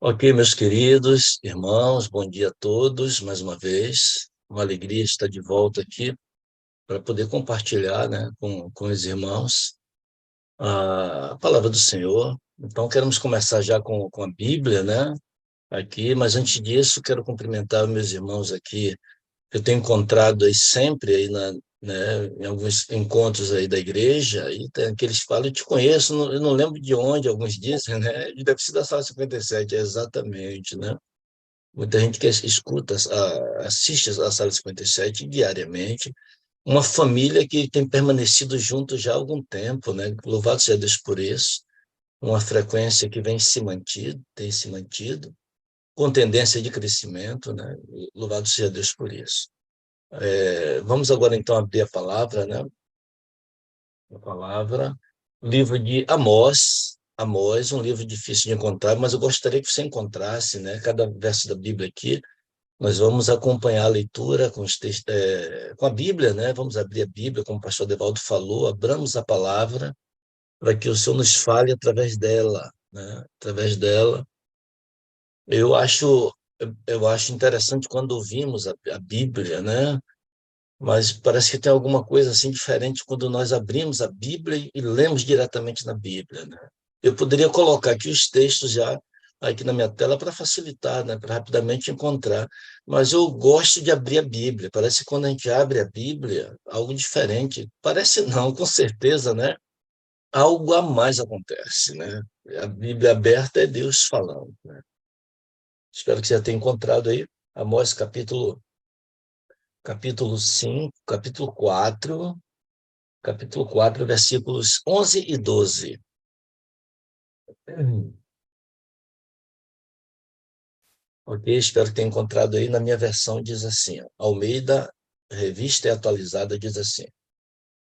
Ok, meus queridos irmãos, bom dia a todos, mais uma vez. Uma alegria estar de volta aqui para poder compartilhar, né, com os irmãos a palavra do Senhor. Então, queremos começar já com a Bíblia, né, aqui, mas antes disso, quero cumprimentar os meus irmãos aqui eu tenho encontrado aí sempre aí em alguns encontros aí da igreja, e tem aqueles que falam, eu te conheço, eu não lembro de onde, alguns dizem, né? Deve ser da sala 57, exatamente, né? Muita gente que escuta, assiste a sala 57 diariamente, uma família que tem permanecido junto já há algum tempo, né? Louvado seja Deus por isso, uma frequência que tem se mantido, com tendência de crescimento, né? Louvado seja Deus por isso. Vamos agora então abrir a palavra, né? A palavra, livro de Amós. Amós, um livro difícil de encontrar, mas eu gostaria que você encontrasse, né? Cada verso da Bíblia aqui, nós vamos acompanhar a leitura com os textos, com a Bíblia, né? Vamos abrir a Bíblia, como o pastor Devaldo falou, abramos a palavra para que o Senhor nos fale através dela, né? Através dela. Eu acho, eu acho interessante quando ouvimos a Bíblia, né? Mas parece que tem alguma coisa assim diferente quando nós abrimos a Bíblia e lemos diretamente na Bíblia, né? Eu poderia colocar aqui os textos já aqui na minha tela para facilitar, né? Para rapidamente encontrar. Mas eu gosto de abrir a Bíblia. Parece que quando a gente abre a Bíblia, algo diferente. Parece não, com certeza, né? Algo a mais acontece, né? A Bíblia aberta é Deus falando, né? Espero que você já tenha encontrado aí Amós capítulo 5, capítulo 4, versículos 11 e 12. Ok, espero que tenha encontrado aí. Na minha versão diz assim, Almeida, revista e atualizada, diz assim,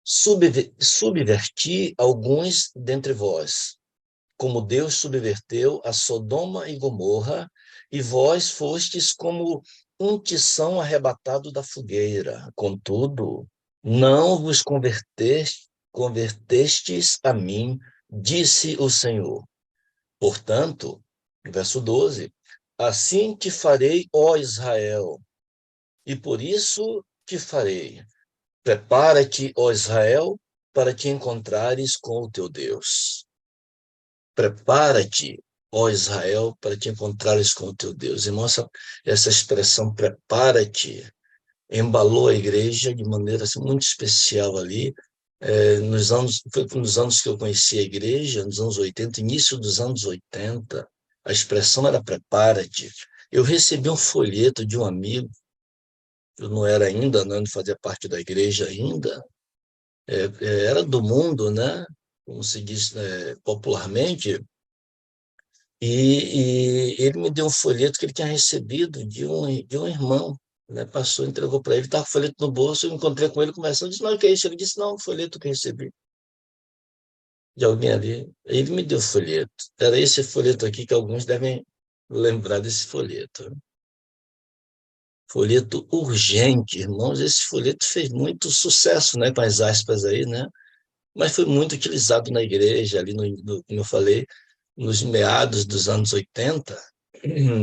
subverti alguns dentre vós, como Deus subverteu a Sodoma e Gomorra, e vós fostes como um tição arrebatado da fogueira. Contudo, não vos convertestes a mim, disse o Senhor. Portanto, verso 12, assim te farei, ó Israel, e por isso te farei. Prepara-te, ó Israel, para te encontrares com o teu Deus. Prepara-te, ó Israel, para te encontrares com o teu Deus. Irmão, essa expressão prepara-te embalou a igreja de maneira assim, muito especial ali. Foi nos anos que eu conheci a igreja, nos anos 80, início dos anos 80, a expressão era prepara-te. Eu recebi um folheto de um amigo, eu não era ainda, não fazia parte da igreja ainda, era do mundo, né? Como se diz popularmente, e ele me deu um folheto que ele tinha recebido de um irmão, né? Passou, entregou para ele, estava com o folheto no bolso, eu encontrei com ele, conversando, disse, não, o que é isso? Ele disse, não, o folheto que eu recebi de alguém ali. Ele me deu o folheto. Era esse folheto aqui que alguns devem lembrar desse folheto. Folheto urgente, irmãos, esse folheto fez muito sucesso, né, com as aspas aí, né? Mas foi muito utilizado na igreja, ali, como eu falei, nos meados dos anos 80,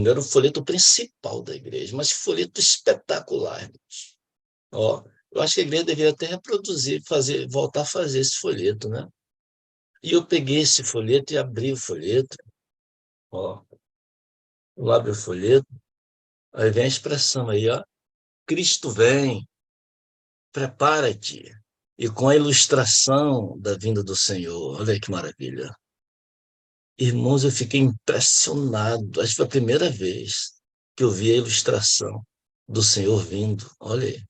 era o folheto principal da igreja, mas folheto espetacular, irmãos. Ó, eu acho que a igreja deveria até reproduzir, voltar a fazer esse folheto, né? E eu peguei esse folheto e abri o folheto, ó, eu abro o folheto, aí vem a expressão aí, ó, Cristo vem, prepara-te, e com a ilustração da vinda do Senhor, olha aí que maravilha. Irmãos, eu fiquei impressionado. Acho que foi a primeira vez que eu vi a ilustração do Senhor vindo. Olha aí.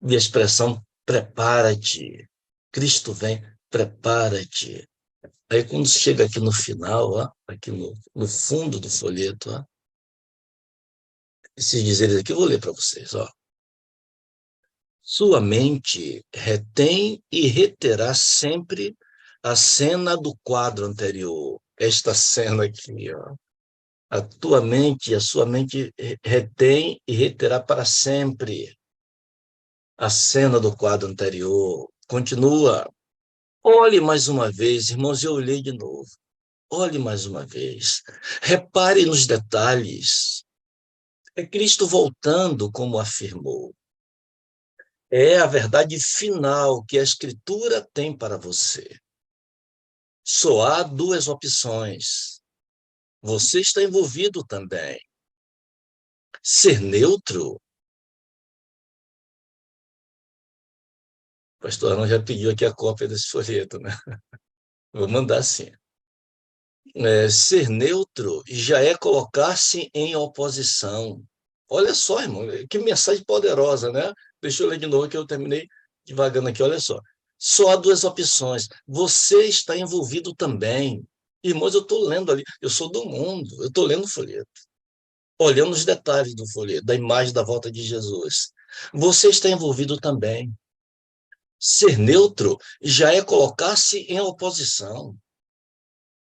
E a expressão prepara-te. Cristo vem, prepara-te. Aí quando chega aqui no final, ó, aqui no fundo do folheto, ó, esses dizeres aqui, eu vou ler para vocês. Ó. Sua mente retém e reterá sempre a cena do quadro anterior. Esta cena aqui, ó. A tua mente, a sua mente retém e reterá para sempre a cena do quadro anterior. Continua. Olhe mais uma vez, irmãos, eu olhei de novo. olhe mais uma vez, repare nos detalhes. É Cristo voltando, como afirmou. É a verdade final que a Escritura tem para você. Só há duas opções. Você está envolvido também. Ser neutro. O pastor Arão já pediu aqui a cópia desse folheto, né? Vou mandar sim. Ser neutro já é colocar-se em oposição. Olha só, irmão, que mensagem poderosa, né? Deixa eu ler de novo que eu terminei devagando aqui, olha só. Só há duas opções. Você está envolvido também. Irmãos, eu estou lendo ali, eu sou do mundo, eu estou lendo o folheto, olhando os detalhes do folheto, da imagem da volta de Jesus. Você está envolvido também. Ser neutro já é colocar-se em oposição.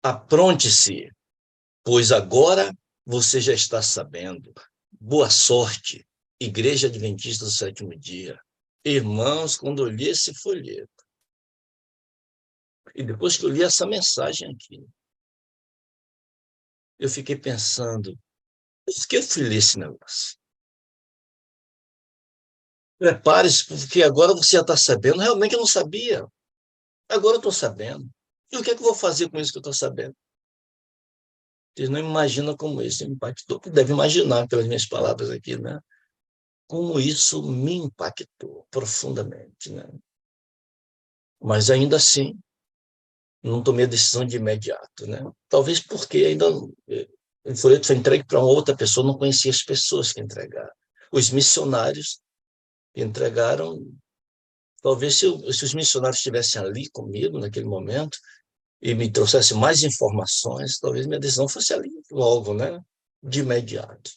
Apronte-se, pois agora você já está sabendo. Boa sorte, Igreja Adventista do Sétimo Dia. Irmãos, quando eu li esse folheto, e depois que eu li essa mensagem aqui, eu fiquei pensando, por que eu fui ler esse negócio? Prepare-se, porque agora você já está sabendo. Realmente eu não sabia. Agora eu estou sabendo. E o que é que eu vou fazer com isso que eu estou sabendo? Vocês não imaginam como isso me impactou. Deve imaginar pelas minhas palavras aqui, né? Como isso me impactou profundamente, né? Mas ainda assim, não tomei a decisão de imediato, né? Talvez porque ainda o folheto foi entregue para uma outra pessoa, não conhecia as pessoas que entregaram. Os missionários que entregaram, talvez se os missionários estivessem ali comigo naquele momento e me trouxessem mais informações, talvez minha decisão fosse ali logo, né? De imediato.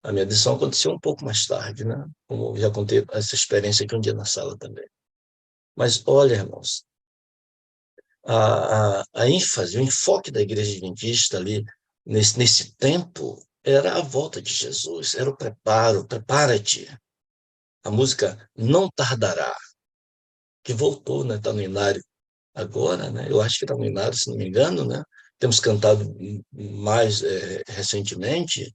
A minha decisão aconteceu um pouco mais tarde, né? Como eu já contei essa experiência aqui um dia na sala também. Mas olha, irmãos, a ênfase, o enfoque da igreja adventista ali, nesse tempo, era a volta de Jesus, era o preparo, prepara-te. A música Não Tardará, que voltou, né? Está no Inário agora, né? Eu acho que está no Inário, se não me engano, né? Temos cantado mais recentemente.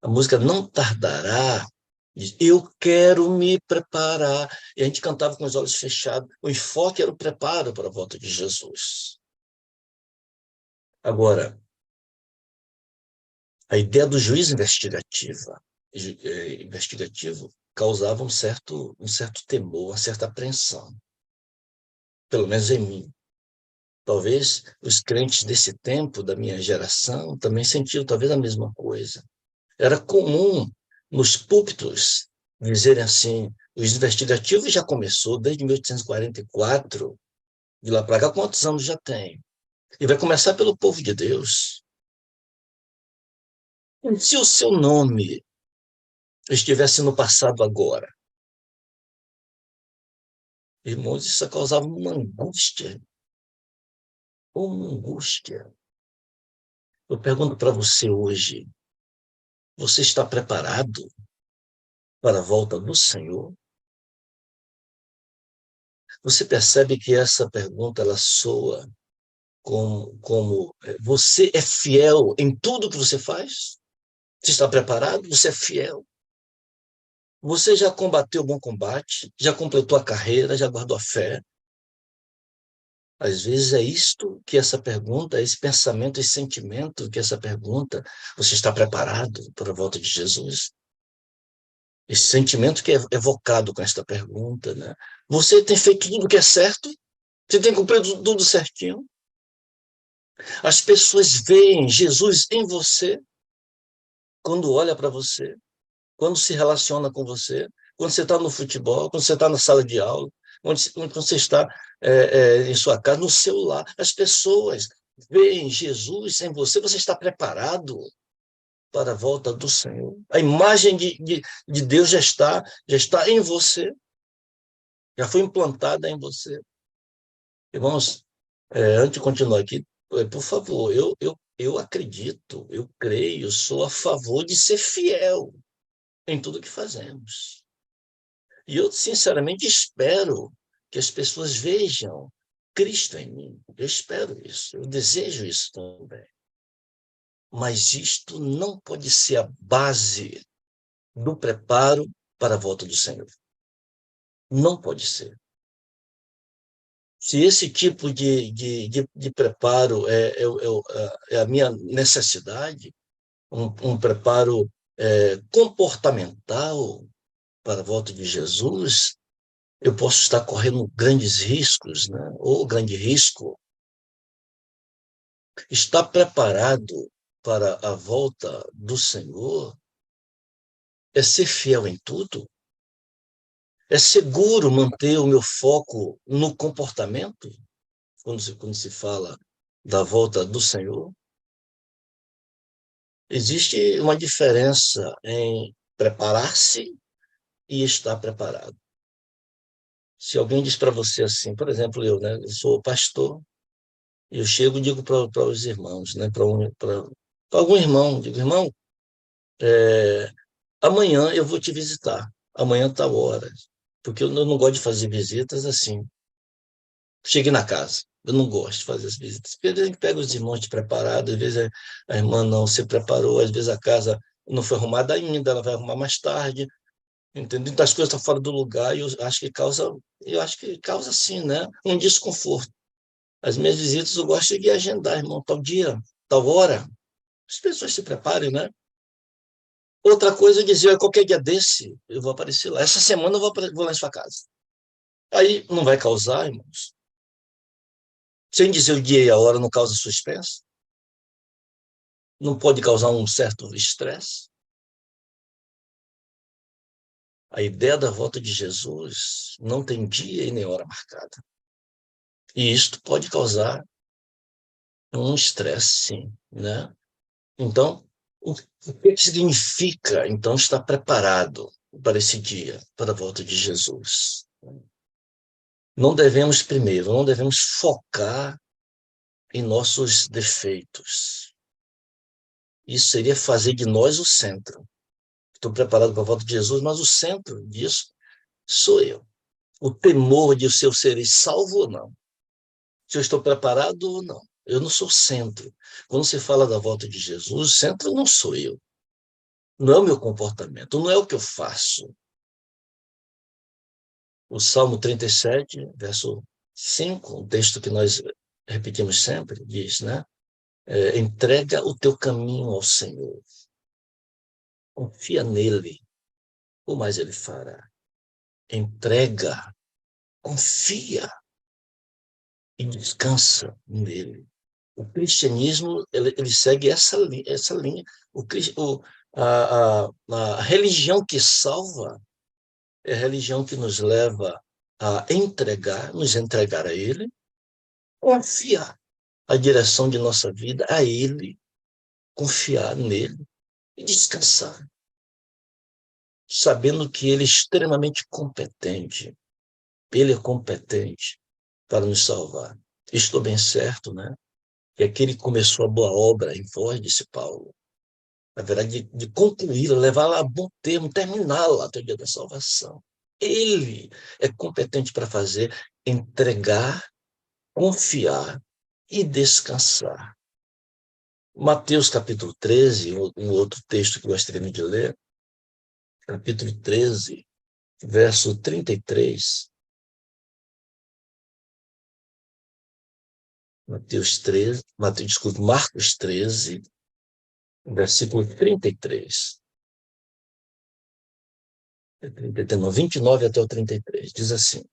A música Não Tardará, diz, eu quero me preparar. E a gente cantava com os olhos fechados. O enfoque era o preparo para a volta de Jesus. Agora, a ideia do juiz investigativo causava um certo temor, uma certa apreensão, pelo menos em mim. Talvez os crentes desse tempo, da minha geração, também sentiam talvez a mesma coisa. Era comum nos púlpitos dizerem assim, os investigativos já começou desde 1844, de lá para cá, quantos anos já tem? E vai começar pelo povo de Deus. E se o seu nome estivesse no passado agora? Irmãos, isso causava uma angústia. Uma angústia. Eu pergunto para você hoje, você está preparado para a volta do Senhor? Você percebe que essa pergunta, ela soa como você é fiel em tudo que você faz? Você está preparado? Você é fiel? Você já combateu o bom combate? Já completou a carreira? Já guardou a fé? Às vezes é isto que essa pergunta, esse pensamento, esse sentimento que essa pergunta, você está preparado para a volta de Jesus? Esse sentimento que é evocado com esta pergunta, né? Você tem feito tudo o que é certo? Você tem cumprido tudo certinho? As pessoas veem Jesus em você quando olha para você, quando se relaciona com você, quando você está no futebol, quando você está na sala de aula, quando você está em sua casa, no celular. As pessoas veem Jesus em você, você está preparado para a volta do Senhor. A imagem de Deus já está em você, já foi implantada em você. Irmãos, antes de continuar aqui, por favor, eu acredito, eu creio, sou a favor de ser fiel em tudo que fazemos. E eu, sinceramente, espero que as pessoas vejam Cristo em mim. Eu espero isso, eu desejo isso também. mas isto não pode ser a base do preparo para a volta do Senhor. Não pode ser. Se esse tipo de preparo é a minha necessidade, um preparo comportamental para a volta de Jesus, eu posso estar correndo grandes riscos, né? Ou grande risco. Estar preparado para a volta do Senhor é ser fiel em tudo, é seguro manter o meu foco no comportamento, quando se fala da volta do Senhor. Existe uma diferença em preparar-se e estar preparado. Se alguém diz para você assim, por exemplo, eu, né, eu sou pastor, eu chego e digo para os irmãos, né, para algum irmão, digo, irmão, amanhã eu vou te visitar, amanhã tal hora, porque eu não gosto de fazer visitas assim. Cheguei na casa, eu não gosto de fazer as visitas, porque a gente pega os irmãos de preparado, às vezes a irmã não se preparou, às vezes a casa não foi arrumada ainda, ela vai arrumar mais tarde, entendeu? Então as coisas estão fora do lugar e eu acho que causa sim, né, um desconforto. As minhas visitas eu gosto de agendar, irmão, tal dia, tal hora, as pessoas se preparem, né? Outra coisa eu dizia, qualquer dia desse eu vou aparecer lá. Essa semana eu vou lá em sua casa. Aí não vai causar, irmãos. Sem dizer o dia e a hora não causa suspense? Não pode causar um certo estresse? A ideia da volta de Jesus não tem dia e nem hora marcada. E isto pode causar um estresse, sim, né? Então, o que significa, então, estar preparado para esse dia, para a volta de Jesus? Não devemos focar em nossos defeitos. Isso seria fazer de nós o centro. Estou preparado para a volta de Jesus, mas o centro disso sou eu. O temor de se eu serei salvo ou não. Se eu estou preparado ou não. Eu não sou o centro. Quando se fala da volta de Jesus, o centro não sou eu. Não é o meu comportamento, não é o que eu faço. O Salmo 37, verso 5, um texto que nós repetimos sempre, diz, né? Entrega o teu caminho ao Senhor. Confia nele, o mais ele fará. Entrega, confia e descansa nele. O cristianismo ele segue essa linha. A religião que salva é a religião que nos leva a nos entregar a Ele, confiar a direção de nossa vida a Ele, confiar nele e descansar, sabendo que Ele é extremamente competente. Ele é competente para nos salvar. Estou bem certo, né? Que aquele que começou a boa obra em vós, disse Paulo, haverá de concluí-la, levá-la a bom termo, terminá-la até o dia da salvação. Ele é competente para fazer, entregar, confiar e descansar. Mateus capítulo 13, um outro texto que eu gostaria de ler, capítulo 13, verso 33. Marcos 13, versículo 33. 29 até o 33, diz assim.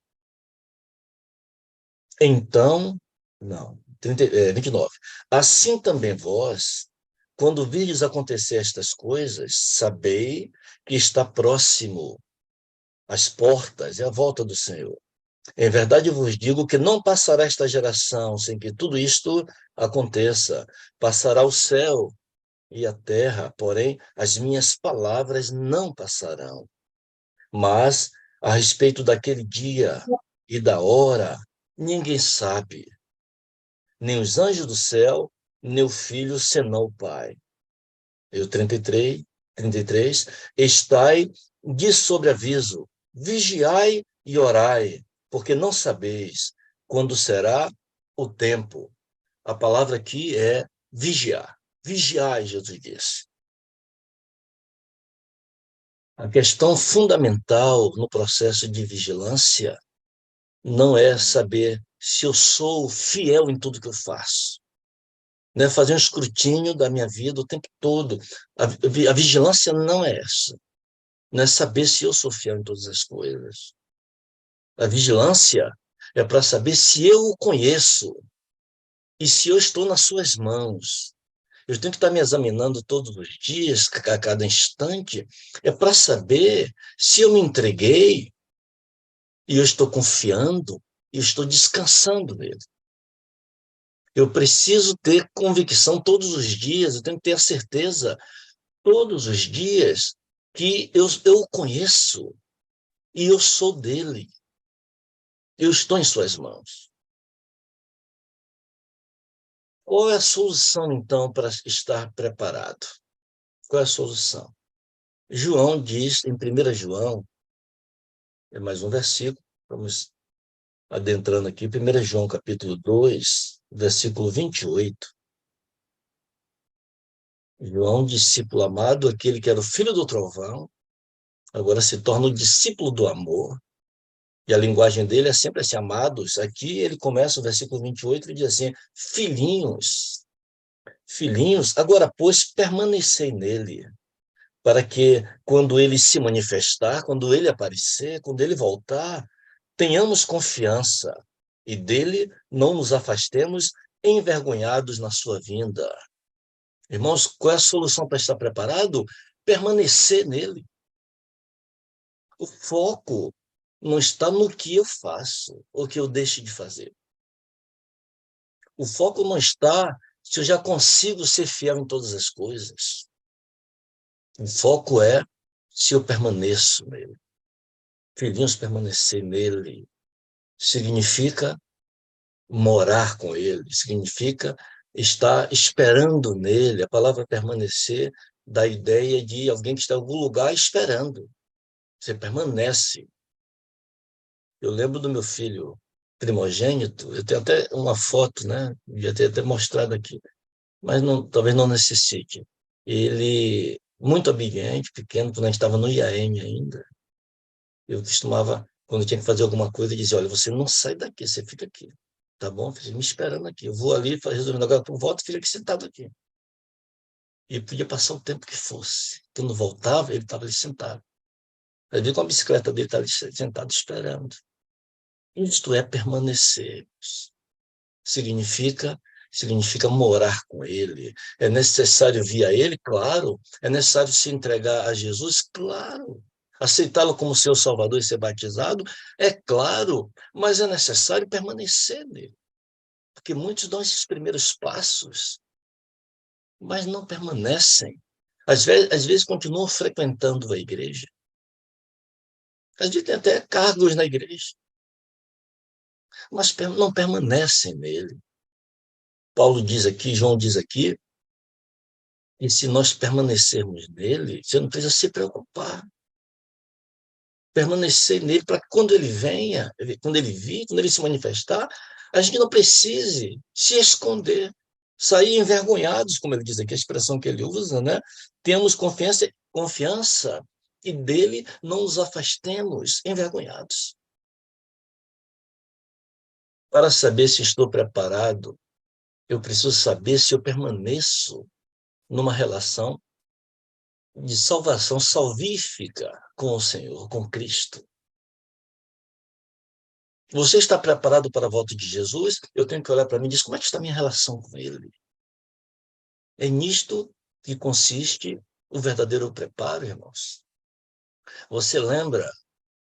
Então, não, 29. Assim também vós, quando virdes acontecer estas coisas, sabei que está próximo às portas, é a volta do Senhor. Em verdade vos digo que não passará esta geração sem que tudo isto aconteça. Passará o céu e a terra, porém as minhas palavras não passarão. Mas a respeito daquele dia e da hora, ninguém sabe, nem os anjos do céu, nem o Filho, senão o Pai. E o 33, estai de sobreaviso, vigiai e orai, porque não sabeis quando será o tempo. A palavra aqui é vigiar. Vigiai, Jesus disse. A questão fundamental no processo de vigilância não é saber se eu sou fiel em tudo que eu faço, não é fazer um escrutínio da minha vida o tempo todo. A vigilância não é essa, não é saber se eu sou fiel em todas as coisas. A vigilância é para saber se eu o conheço e se eu estou nas suas mãos. Eu tenho que estar me examinando todos os dias, a cada instante, é para saber se eu me entreguei e eu estou confiando e estou descansando nele. Eu preciso ter convicção todos os dias, eu tenho que ter a certeza todos os dias que eu o conheço e eu sou dele. Eu estou em suas mãos. Qual é a solução, então, para estar preparado? Qual é a solução? João diz, em 1 João, é mais um versículo, vamos adentrando aqui, 1 João capítulo 2, versículo 28. João, discípulo amado, aquele que era o filho do trovão, agora se torna o discípulo do amor. E a linguagem dele é sempre assim, amados. Aqui ele começa o versículo 28 e diz assim, filhinhos, filhinhos, agora, pois, permanecei nele, para que, quando ele se manifestar, quando ele aparecer, quando ele voltar, tenhamos confiança e dele não nos afastemos envergonhados na sua vinda. Irmãos, qual é a solução para estar preparado? Permanecer nele. O foco não está no que eu faço ou que eu deixe de fazer. O foco não está se eu já consigo ser fiel em todas as coisas. O foco é se eu permaneço nele. Filhinhos, permanecer nele significa morar com ele, significa estar esperando nele. A palavra permanecer dá a ideia de alguém que está em algum lugar esperando. Você permanece. Eu lembro do meu filho primogênito, eu tenho até uma foto, né? Devia ter até mostrado aqui, mas não, talvez não necessite. Ele, muito obediente, pequeno, quando a gente estava no IAM ainda, eu costumava, quando tinha que fazer alguma coisa, dizer, olha, você não sai daqui, você fica aqui. Tá bom, filho? Me esperando aqui. Eu vou ali, resolvendo agora, tu volta, filho, aqui sentado aqui. E podia passar o tempo que fosse. Quando voltava, ele estava ali sentado. Aí vi com a bicicleta dele, estava ali sentado esperando. Isto é permanecer. Significa, significa morar com ele. É necessário vir a ele, claro. É necessário se entregar a Jesus, claro. Aceitá-lo como seu Salvador e ser batizado, é claro. Mas é necessário permanecer nele. Porque muitos dão esses primeiros passos, mas não permanecem. Às vezes continuam frequentando a igreja. Às vezes tem até cargos na igreja, mas não permanecem nele. Paulo diz aqui, João diz aqui, e se nós permanecermos nele, você não precisa se preocupar. Permanecer nele para que quando ele venha, quando ele vir, quando ele se manifestar, a gente não precise se esconder, sair envergonhados, como ele diz aqui, a expressão que ele usa, né? Temos confiança e dele não nos afastemos envergonhados. Para saber se estou preparado, eu preciso saber se eu permaneço numa relação de salvação salvífica com o Senhor, com Cristo. Você está preparado para a volta de Jesus? Eu tenho que olhar para mim e dizer, como é que está a minha relação com ele? É nisto que consiste o verdadeiro preparo, irmãos. Você lembra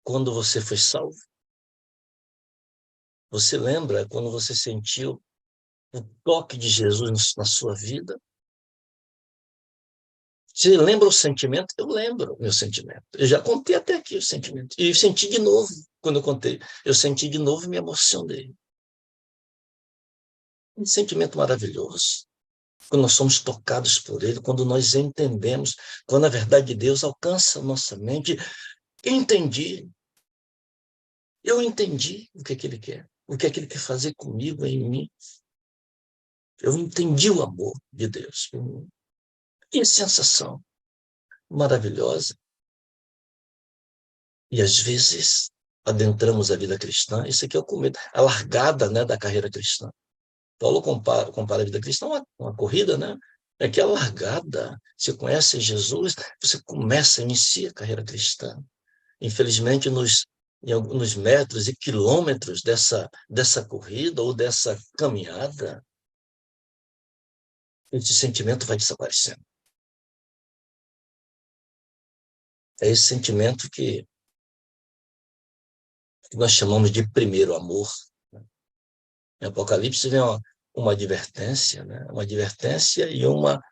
quando você foi salvo? Você lembra quando você sentiu o toque de Jesus na sua vida? Você lembra o sentimento? Eu lembro o meu sentimento. Eu já contei até aqui o sentimento. E eu senti de novo quando eu contei. Eu senti de novo e me emocionei. Um sentimento maravilhoso. Quando nós somos tocados por ele, quando nós entendemos, quando a verdade de Deus alcança a nossa mente. Entendi. Eu entendi o que é que ele quer. O que é que ele quer fazer comigo, em mim. Eu entendi o amor de Deus. Que sensação maravilhosa. E às vezes adentramos a vida cristã, isso aqui é o começo, a largada, né, da carreira cristã. Paulo compara a vida cristã a uma corrida, né? É que a largada, você conhece Jesus, você começa, inicia a carreira cristã. Infelizmente, em alguns metros e quilômetros dessa corrida ou dessa caminhada, esse sentimento vai desaparecendo. É esse sentimento que nós chamamos de primeiro amor. Em Apocalipse vem uma advertência, né? Uma advertência e uma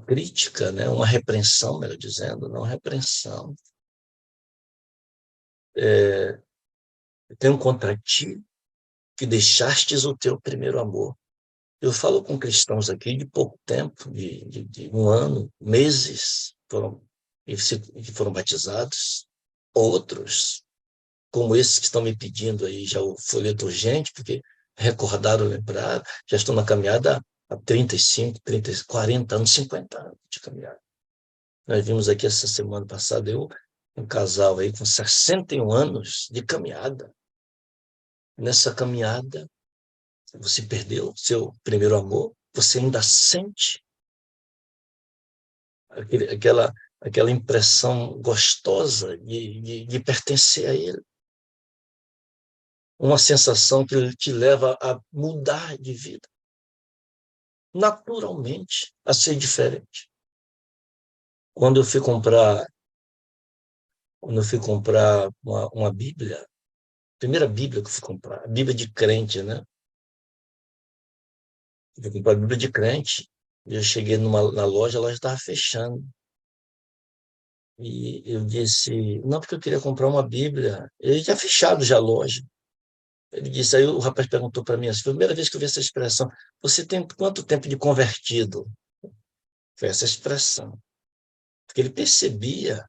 crítica, né? Uma repreensão, melhor dizendo, não repreensão. Tenho contra ti que deixastes o teu primeiro amor. Eu falo com cristãos aqui de pouco tempo, de um ano, meses, que foram batizados. Outros, como esses que estão me pedindo aí já o folheto urgente, porque recordaram, lembraram, já estão na caminhada há 35, 30, 40 anos, 50 anos de caminhada. Nós vimos aqui essa semana passada, um casal aí com 61 anos de caminhada. Nessa caminhada, você perdeu seu primeiro amor, você ainda sente aquela impressão gostosa de pertencer a ele. Uma sensação que te leva a mudar de vida, naturalmente, a ser diferente. Quando eu fui comprar uma Bíblia, a primeira Bíblia que eu fui comprar, a Bíblia de crente, né? Eu fui comprar a Bíblia de crente, e eu cheguei na loja, a loja estava fechando. E eu disse, não, porque eu queria comprar uma Bíblia. Ele tinha fechado já a loja. Ele disse, aí o rapaz perguntou para mim, assim, foi a primeira vez que eu vi essa expressão, você tem quanto tempo de convertido? Foi essa expressão. Porque ele percebia,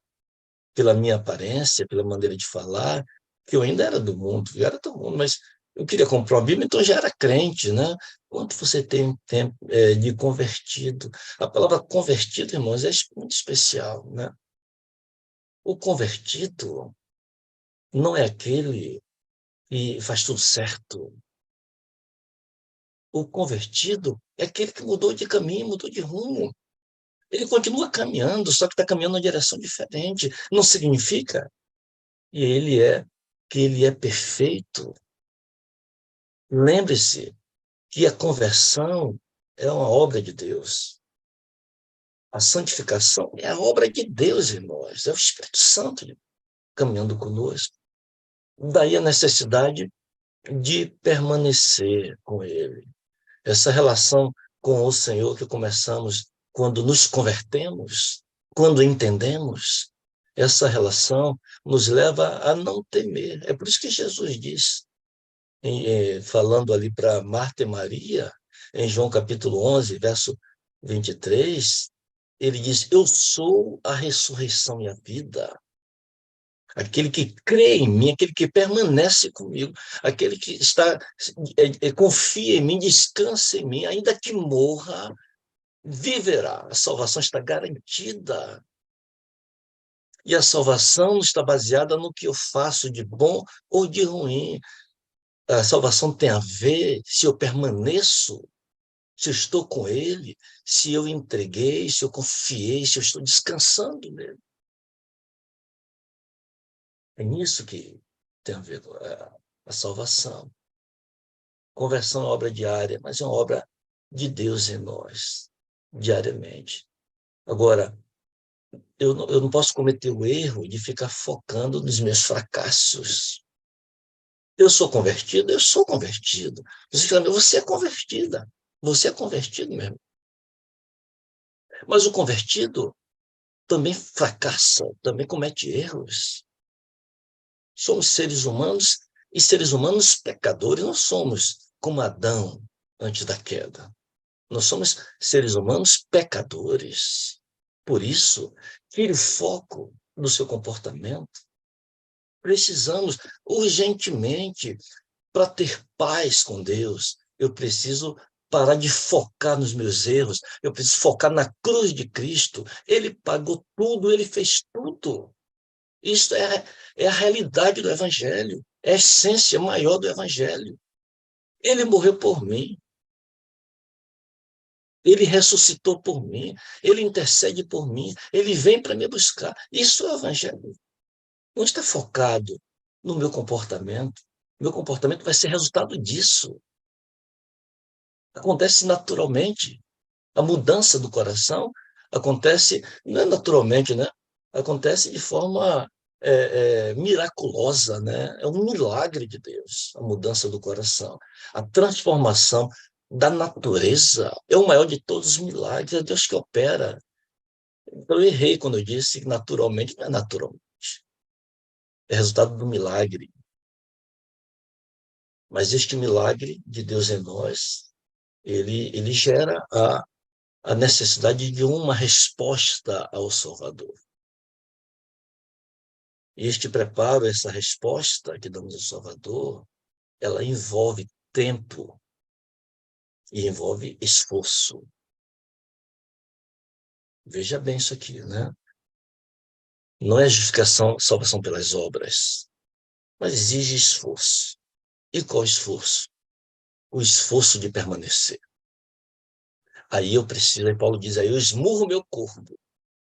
pela minha aparência, pela maneira de falar, que eu ainda era do mundo, eu era do mundo, mas eu queria comprar uma Bíblia, então já era crente, né? Quanto você tem tempo de convertido? A palavra convertido, irmãos, é muito especial, né? O convertido não é aquele que faz tudo certo. O convertido é aquele que mudou de caminho, mudou de rumo. Ele continua caminhando, só que está caminhando em direção diferente. Não significa que ele é perfeito. Lembre-se que a conversão é uma obra de Deus. A santificação é a obra de Deus, irmãos. É o Espírito Santo caminhando conosco. Daí a necessidade de permanecer com Ele. Essa relação com o Senhor que começamos quando nos convertemos, quando entendemos, essa relação nos leva a não temer. É por isso que Jesus diz, falando ali para Marta e Maria, em João capítulo 11, verso 23, ele diz, eu sou a ressurreição e a vida. Aquele que crê em mim, aquele que permanece comigo, aquele que confia em mim, descansa em mim, ainda que morra, viverá. A salvação está garantida. E a salvação está baseada no que eu faço de bom ou de ruim. A salvação tem a ver se eu permaneço, se eu estou com Ele, se eu entreguei, se eu confiei, se eu estou descansando nele. É nisso que tem a ver com a salvação. Conversão é uma obra diária, mas é uma obra de Deus em nós, diariamente. Agora, eu não posso cometer o erro de ficar focando nos meus fracassos. Eu sou convertido? Eu sou convertido. Você é convertida. Você é convertido mesmo. Mas o convertido também fracassa, também comete erros. Somos seres humanos e seres humanos pecadores. Não somos como Adão antes da queda. Nós somos seres humanos pecadores. Por isso, tire o foco do seu comportamento. Precisamos urgentemente, para ter paz com Deus, eu preciso parar de focar nos meus erros, eu preciso focar na cruz de Cristo. Ele pagou tudo, ele fez tudo. Isso é a realidade do Evangelho, é a essência maior do Evangelho. Ele morreu por mim, ele ressuscitou por mim, ele intercede por mim, ele vem para me buscar. Isso é o Evangelho. Não está focado no meu comportamento. Meu comportamento vai ser resultado disso. Acontece naturalmente. A mudança do coração acontece, não é naturalmente, né? Acontece de forma miraculosa, né? É um milagre de Deus, a mudança do coração. A transformação da natureza é o maior de todos os milagres, é Deus que opera. Então, eu errei quando eu disse que naturalmente não é naturalmente. É resultado do milagre. Mas este milagre de Deus em nós, ele gera a necessidade de uma resposta ao Salvador. E este preparo, essa resposta que damos ao Salvador, ela envolve tempo e envolve esforço. Veja bem isso aqui, né? Não é justificação, salvação pelas obras, mas exige esforço. E qual esforço? O esforço de permanecer. Aí eu preciso, aí Paulo diz, aí eu esmurro meu corpo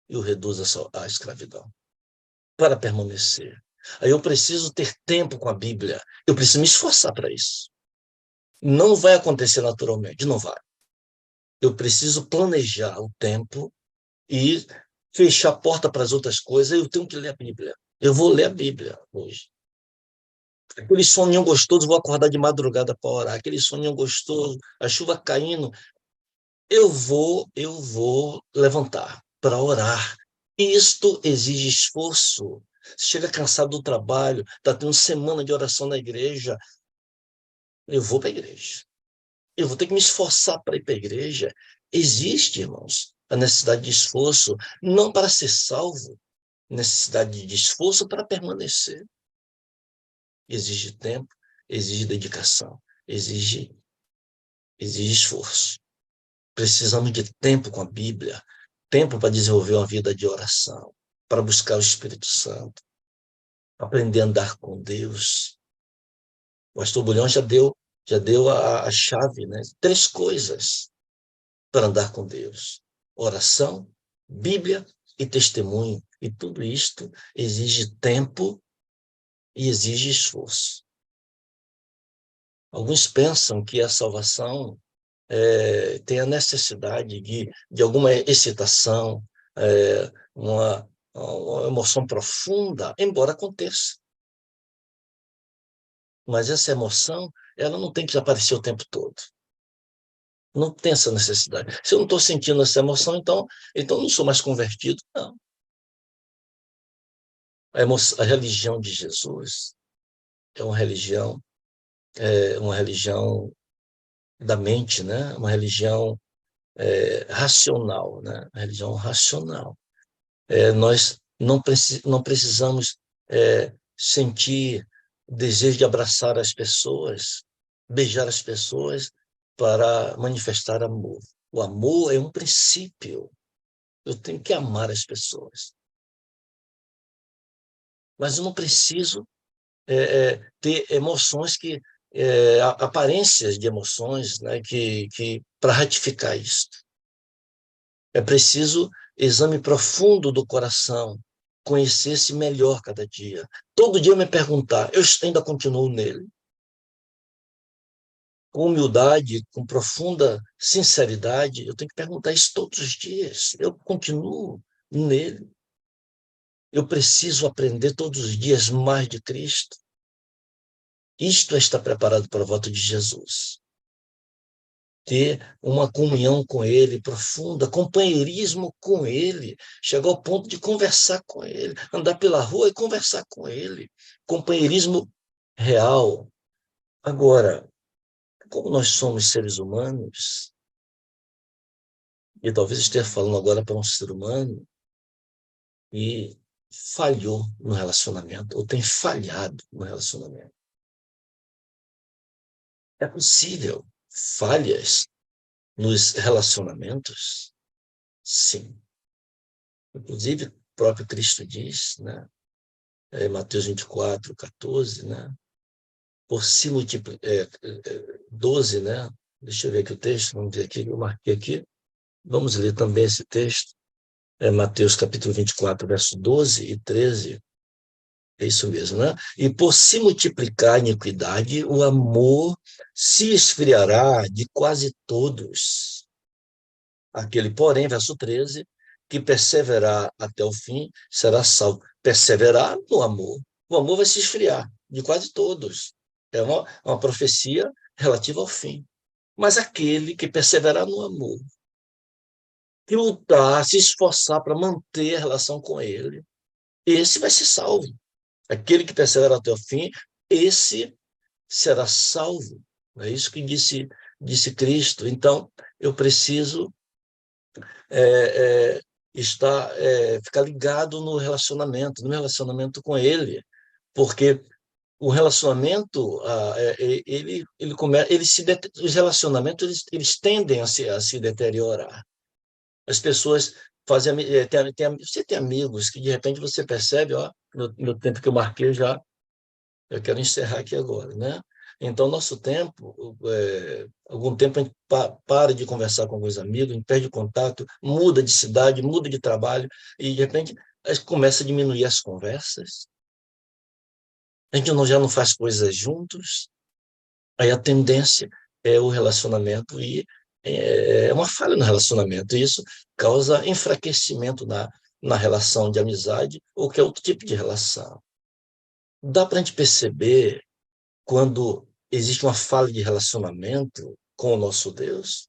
e o reduzo à escravidão, para permanecer. Aí eu preciso ter tempo com a Bíblia, eu preciso me esforçar para isso. Não vai acontecer naturalmente, não vai. Eu preciso planejar o tempo e fechar a porta para as outras coisas. Eu tenho que ler a Bíblia. Eu vou ler a Bíblia hoje. Aquele soninho gostoso, vou acordar de madrugada para orar. Aquele soninho gostoso, a chuva caindo, eu vou levantar para orar. Isto exige esforço. Você chega cansado do trabalho, está tendo semana de oração na igreja. Eu vou para a igreja. Eu vou ter que me esforçar para ir para a igreja. Existe, irmãos, a necessidade de esforço, não para ser salvo, necessidade de esforço para permanecer. Exige tempo, exige dedicação, exige esforço. Precisamos de tempo com a Bíblia, tempo para desenvolver uma vida de oração, para buscar o Espírito Santo, aprender a andar com Deus. O pastor Bulhão já deu a chave, né? 3 coisas para andar com Deus: oração, Bíblia e testemunho. E tudo isto exige tempo e exige esforço. Alguns pensam que a salvação tem a necessidade de alguma excitação, uma emoção profunda, embora aconteça. Mas essa emoção, ela não tem que aparecer o tempo todo. Não tem essa necessidade. Se eu não estou sentindo essa emoção, então não sou mais convertido. Não. A religião de Jesus é uma religião da mente, né? Uma religião racional, né? Uma religião racional. Nós não precisamos sentir o desejo de abraçar as pessoas, beijar as pessoas para manifestar amor. O amor é um princípio. Eu tenho que amar as pessoas. Mas eu não preciso ter emoções aparências de emoções, né, que para ratificar isso. É preciso exame profundo do coração, conhecer-se melhor cada dia. Todo dia eu me perguntar, eu ainda continuo nele? Com humildade, com profunda sinceridade, eu tenho que perguntar isso todos os dias. Eu continuo nele? Eu preciso aprender todos os dias mais de Cristo? Isto é estar preparado para a volta de Jesus. Ter uma comunhão com Ele profunda, companheirismo com Ele, chegar ao ponto de conversar com Ele, andar pela rua e conversar com Ele, companheirismo real. Agora, como nós somos seres humanos, e talvez esteja falando agora para um ser humano, e falhou no relacionamento, ou tem falhado no relacionamento. É possível falhas, nos relacionamentos? Sim. Inclusive, o próprio Cristo diz, né? Mateus 24, 14, né? Por se multiplicar, 12, né? Deixa eu ver aqui o texto, vamos ver aqui, eu marquei aqui. Vamos ler também esse texto. Mateus capítulo 24, verso 12 e 13. É isso mesmo, né? E por se multiplicar a iniquidade, o amor se esfriará de quase todos. Aquele, porém, verso 13, que perseverar até o fim, será salvo. Perseverar no amor. O amor vai se esfriar de quase todos. É uma profecia relativa ao fim. Mas aquele que perseverar no amor, que lutar, se esforçar para manter a relação com ele, esse vai ser salvo. Aquele que persevera até o fim, esse será salvo. É isso que disse Cristo. Então, eu preciso é, é, ficar ligado no meu relacionamento com Ele, porque o relacionamento, os relacionamentos, eles tendem a se deteriorar. As pessoas fazem, você tem amigos que de repente você percebe, ó, no tempo que eu marquei já, eu quero encerrar aqui agora, né? Então, nosso tempo, algum tempo a gente para de conversar com alguns amigos, a gente perde contato, muda de cidade, muda de trabalho, e de repente a gente começa a diminuir as conversas, a gente já não faz coisas juntos, aí a tendência é o relacionamento e é uma falha no relacionamento, e isso causa enfraquecimento na relação de amizade ou que é outro tipo de relação. Dá para a gente perceber quando existe uma falha de relacionamento com o nosso Deus?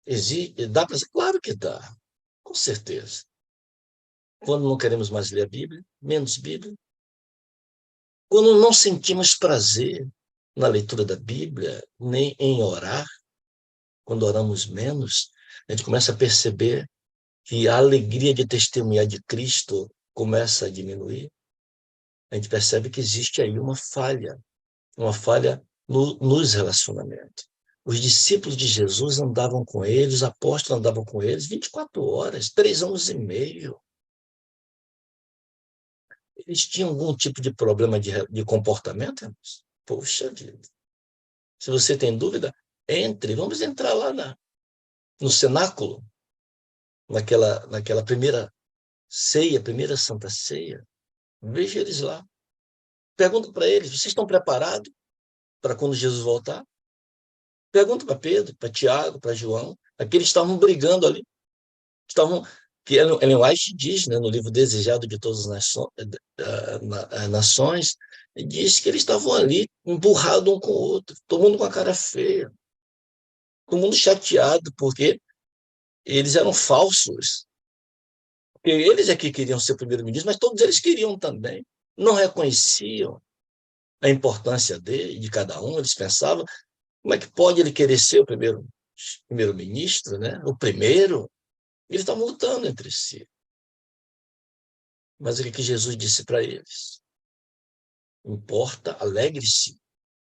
Existe, dá para. Claro que dá, com certeza. Quando não queremos mais ler a Bíblia, menos Bíblia. Quando não sentimos prazer na leitura da Bíblia, nem em orar, quando oramos menos, a gente começa a perceber que a alegria de testemunhar de Cristo começa a diminuir. A gente percebe que existe aí uma falha nos relacionamentos. Os discípulos de Jesus andavam com ele, os apóstolos andavam com eles 24 horas, 3 anos e meio. Eles tinham algum tipo de problema de comportamento, irmãos? Poxa vida. Se você tem dúvida, entre, vamos entrar lá no cenáculo, naquela primeira ceia, primeira santa ceia. Veja eles lá. Pergunta para eles, vocês estão preparados para quando Jesus voltar? Pergunta para Pedro, para Tiago, para João. Aqueles estavam brigando ali. Estavam, que Ellen White diz, né, no livro Desejado de Todas as Nações, diz que eles estavam ali emburrados um com o outro, todo mundo com a cara feia, todo mundo chateado, porque eles eram falsos. Porque eles é que queriam ser primeiro-ministro, mas todos eles queriam também. Não reconheciam a importância de cada um, eles pensavam, como é que pode ele querer ser o primeiro-ministro, né? O primeiro? Eles estavam lutando entre si. Mas o que Jesus disse para eles? Importa, alegre-se.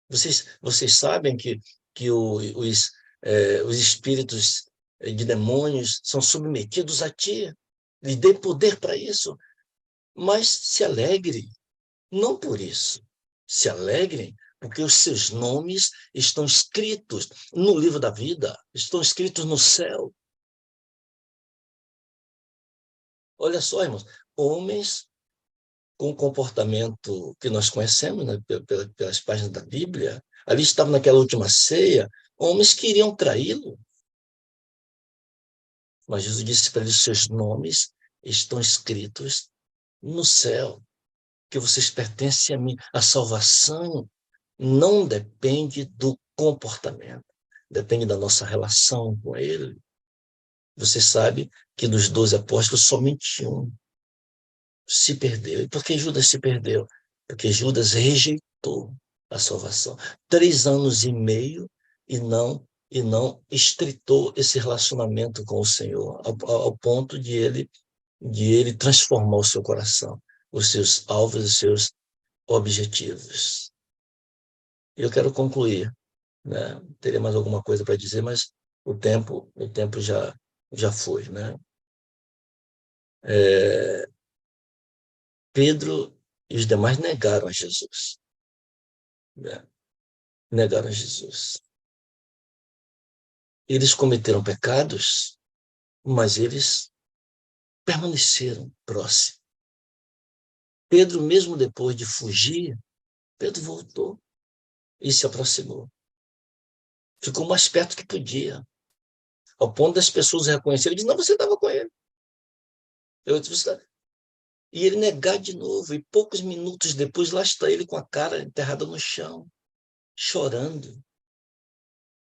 Vocês sabem que os espíritos de demônios são submetidos a ti. Lhe dê poder para isso. Mas se alegre, não por isso. Se alegrem porque os seus nomes estão escritos no livro da vida, estão escritos no céu. Olha só, irmãos, homens com o comportamento que nós conhecemos, né, pelas páginas da Bíblia, ali estavam naquela última ceia, homens que iriam traí-lo. Mas Jesus disse para eles, seus nomes estão escritos no céu, que vocês pertencem a mim. A salvação não depende do comportamento, depende da nossa relação com ele. Você sabe que dos 12 apóstolos, somente um se perdeu. E por que Judas se perdeu? Porque Judas rejeitou a salvação. 3 anos e meio e não estritou esse relacionamento com o Senhor, ao ponto de ele transformar o seu coração, os seus alvos, os seus objetivos. Eu quero concluir, né? Teria mais alguma coisa para dizer, mas o tempo já foi, né? É, Pedro e os demais negaram a Jesus, né? Negaram a Jesus. Eles cometeram pecados, mas eles permaneceram próximos. Pedro, mesmo depois de fugir, Pedro voltou e se aproximou. Ficou mais perto que podia, ao ponto das pessoas reconhecerem. Ele disse, não, você estava com ele. Eu disse, você tá... E ele negar de novo. E poucos minutos depois, lá está ele com a cara enterrada no chão, chorando,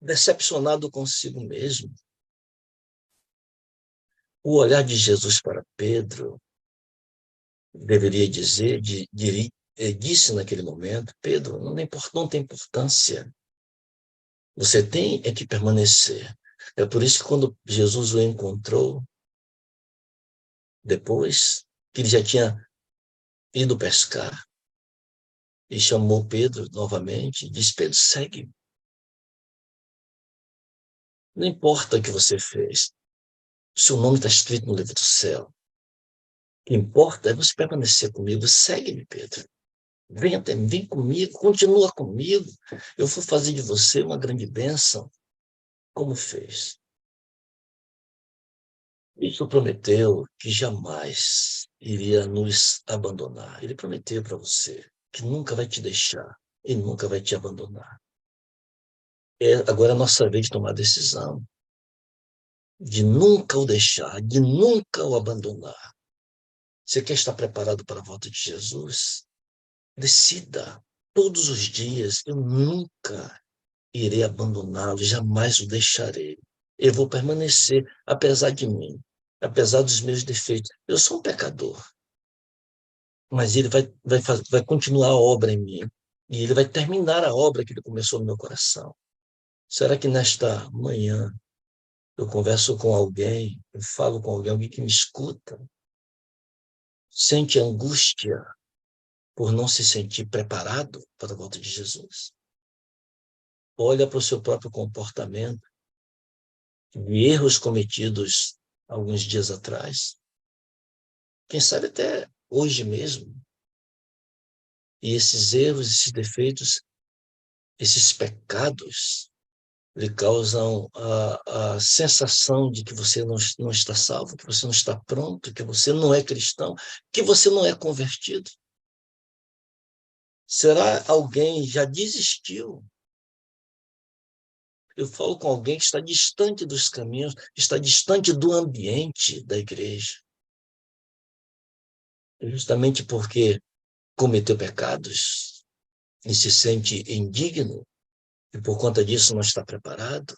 decepcionado consigo mesmo. O olhar de Jesus para Pedro deveria dizer, disse naquele momento, Pedro, não tem importância. Você tem é que permanecer. É por isso que quando Jesus o encontrou, depois que ele já tinha ido pescar, e chamou Pedro novamente, e disse, Pedro, segue. Não importa o que você fez. Seu nome está escrito no livro do céu. O que importa é você permanecer comigo. Segue-me, Pedro. Vem até mim, vem comigo, continua comigo. Eu vou fazer de você uma grande bênção, como fez. Isso prometeu que jamais iria nos abandonar. Ele prometeu para você que nunca vai te deixar e nunca vai te abandonar. Agora é a nossa vez de tomar a decisão de nunca o deixar, de nunca o abandonar. Você quer estar preparado para a volta de Jesus? Decida todos os dias, eu nunca irei abandoná-lo, jamais o deixarei. Eu vou permanecer, apesar de mim, apesar dos meus defeitos. Eu sou um pecador, mas ele vai continuar a obra em mim. E ele vai terminar a obra que ele começou no meu coração. Será que nesta manhã eu converso com alguém, eu falo com alguém que me escuta, sente angústia por não se sentir preparado para a volta de Jesus? Olha para o seu próprio comportamento, de erros cometidos alguns dias atrás, quem sabe até hoje mesmo. E esses erros, esses defeitos, esses pecados lhe causam a sensação de que você não está salvo, que você não está pronto, que você não é cristão, que você não é convertido. Será alguém já desistiu? Eu falo com alguém que está distante dos caminhos, está distante do ambiente da igreja. Justamente porque cometeu pecados e se sente indigno, e por conta disso não está preparado.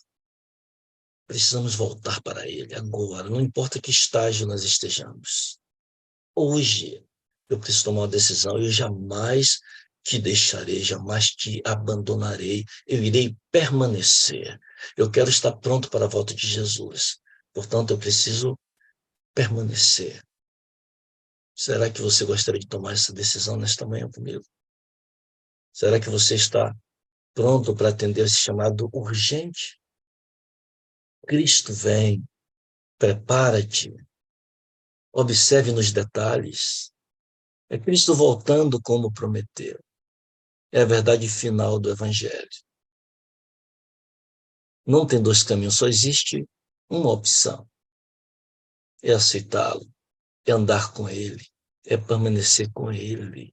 Precisamos voltar para Ele agora, não importa que estágio nós estejamos. Hoje, eu preciso tomar uma decisão, eu jamais te deixarei, jamais te abandonarei, eu irei permanecer. Eu quero estar pronto para a volta de Jesus. Portanto, eu preciso permanecer. Será que você gostaria de tomar essa decisão nesta manhã comigo? Será que você está pronto para atender esse chamado urgente? Cristo vem, prepara-te, observe nos detalhes. É Cristo voltando como prometeu. É a verdade final do Evangelho. Não tem dois caminhos, só existe uma opção. É aceitá-lo, é andar com ele, é permanecer com ele.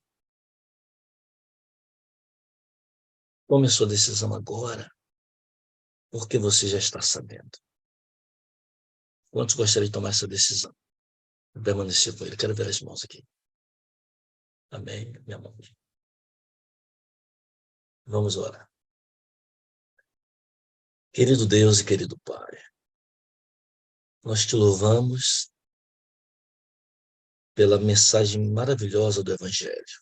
Tome a sua decisão agora, porque você já está sabendo. Quantos gostariam de tomar essa decisão? Permanecer com ele. Quero ver as mãos aqui. Amém, minha mão. Vamos orar. Querido Deus e querido Pai, nós te louvamos pela mensagem maravilhosa do Evangelho.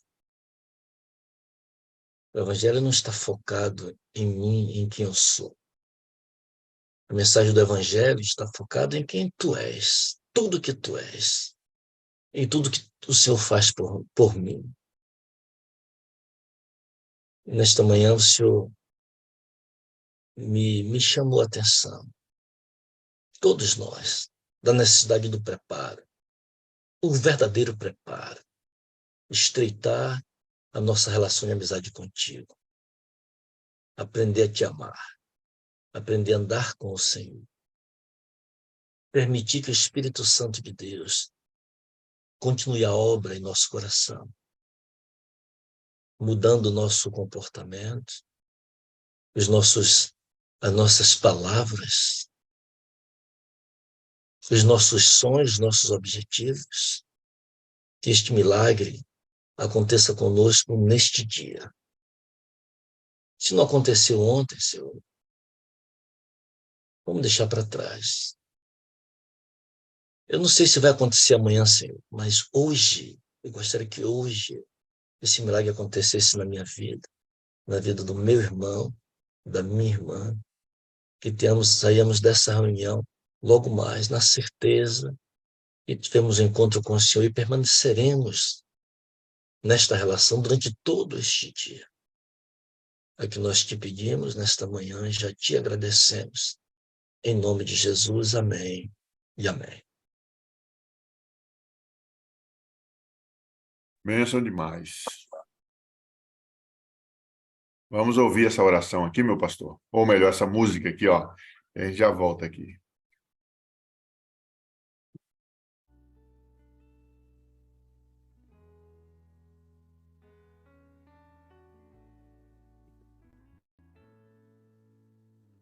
O Evangelho não está focado em mim, em quem eu sou. A mensagem do Evangelho está focada em quem tu és, tudo que tu és, em tudo que o Senhor faz por mim. Nesta manhã o Senhor me chamou a atenção todos nós, da necessidade do preparo, o verdadeiro preparo, estreitar a nossa relação de amizade contigo, aprender a te amar, aprender a andar com o Senhor, permitir que o Espírito Santo de Deus continue a obra em nosso coração, mudando o nosso comportamento, as nossas palavras, os nossos sonhos, nossos objetivos, que este milagre aconteça conosco neste dia. Se não aconteceu ontem, Senhor, vamos deixar para trás. Eu não sei se vai acontecer amanhã, Senhor, mas hoje, eu gostaria que hoje esse milagre acontecesse na minha vida, na vida do meu irmão, da minha irmã, que saímos dessa reunião logo mais na certeza que tivemos um encontro com o Senhor e permaneceremos nesta relação durante todo este dia. É que nós te pedimos nesta manhã e já te agradecemos. Em nome de Jesus, amém e amém. Bênção demais. Vamos ouvir essa oração aqui, meu pastor. Ou melhor, essa música aqui, ó. A gente já volta aqui.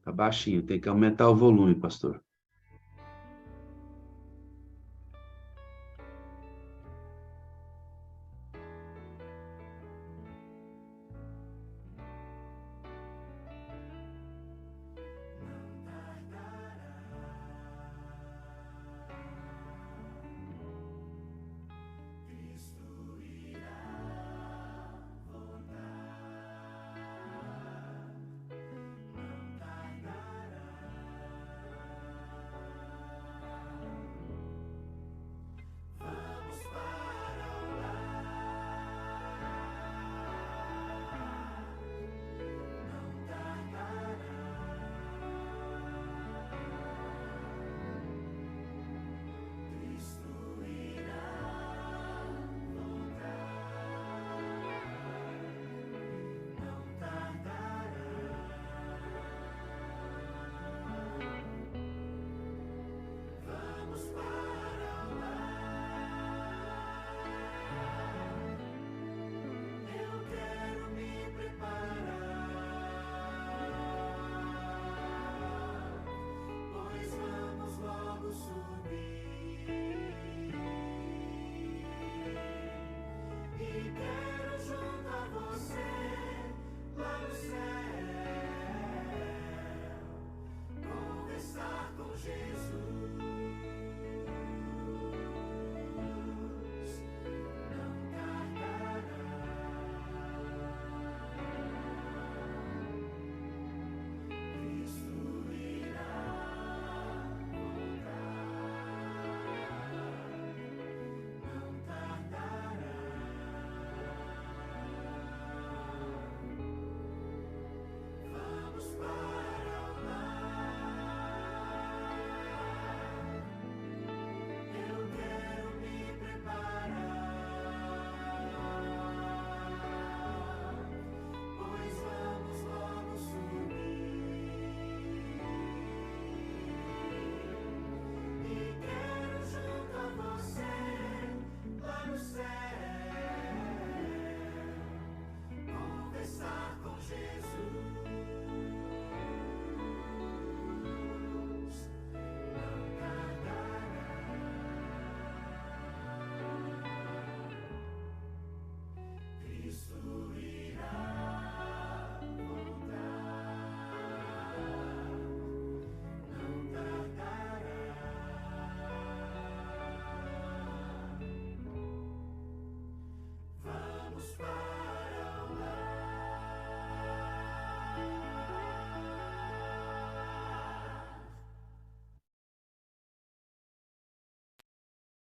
Tá baixinho, tem que aumentar o volume, pastor.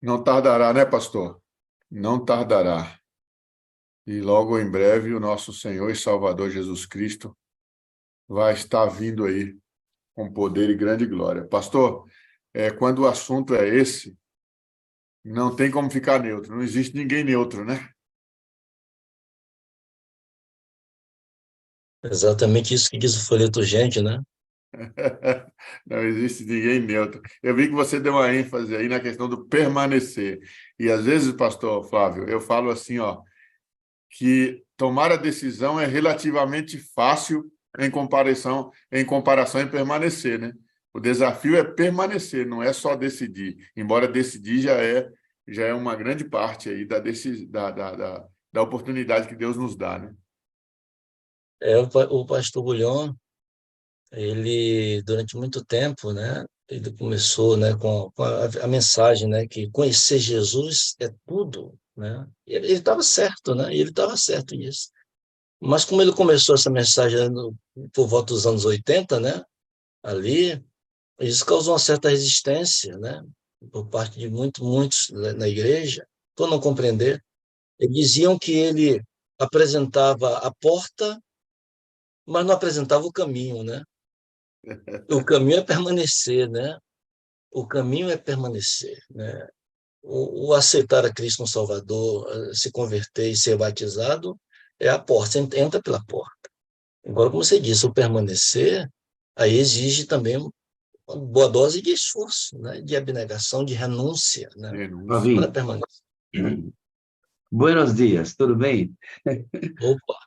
Não tardará, né, pastor? Não tardará. E logo em breve o nosso Senhor e Salvador Jesus Cristo vai estar vindo aí com poder e grande glória. Pastor, quando o assunto é esse, não tem como ficar neutro. Não existe ninguém neutro, né? Exatamente isso que diz o folheto Gente, né? Não existe ninguém neutro. Eu vi que você deu uma ênfase aí na questão do permanecer. E às vezes, pastor Flávio, eu falo assim, ó, que tomar a decisão é relativamente fácil em comparação em permanecer, né? O desafio é permanecer, não é só decidir. Embora decidir já é uma grande parte aí da oportunidade que Deus nos dá, né? O pastor Bulhon, ele, durante muito tempo, né, ele começou, né, com a mensagem, né, que conhecer Jesus é tudo, né? Ele estava certo, né? Ele estava certo nisso. Mas como ele começou essa mensagem por volta dos anos 80, né, ali, isso causou uma certa resistência, né, por parte de muitos na igreja, por não compreender. Eles diziam que ele apresentava a porta, mas não apresentava o caminho, né? O caminho é permanecer, né? O caminho é permanecer, né? O aceitar a Cristo como Salvador, se converter e ser batizado é a porta, você entra pela porta. Agora, como você disse, o permanecer, aí exige também uma boa dose de esforço, né? De abnegação, de renúncia, né? Renúncia. Para Flavinho, permanecer. buenos dias, tudo bem? Opa,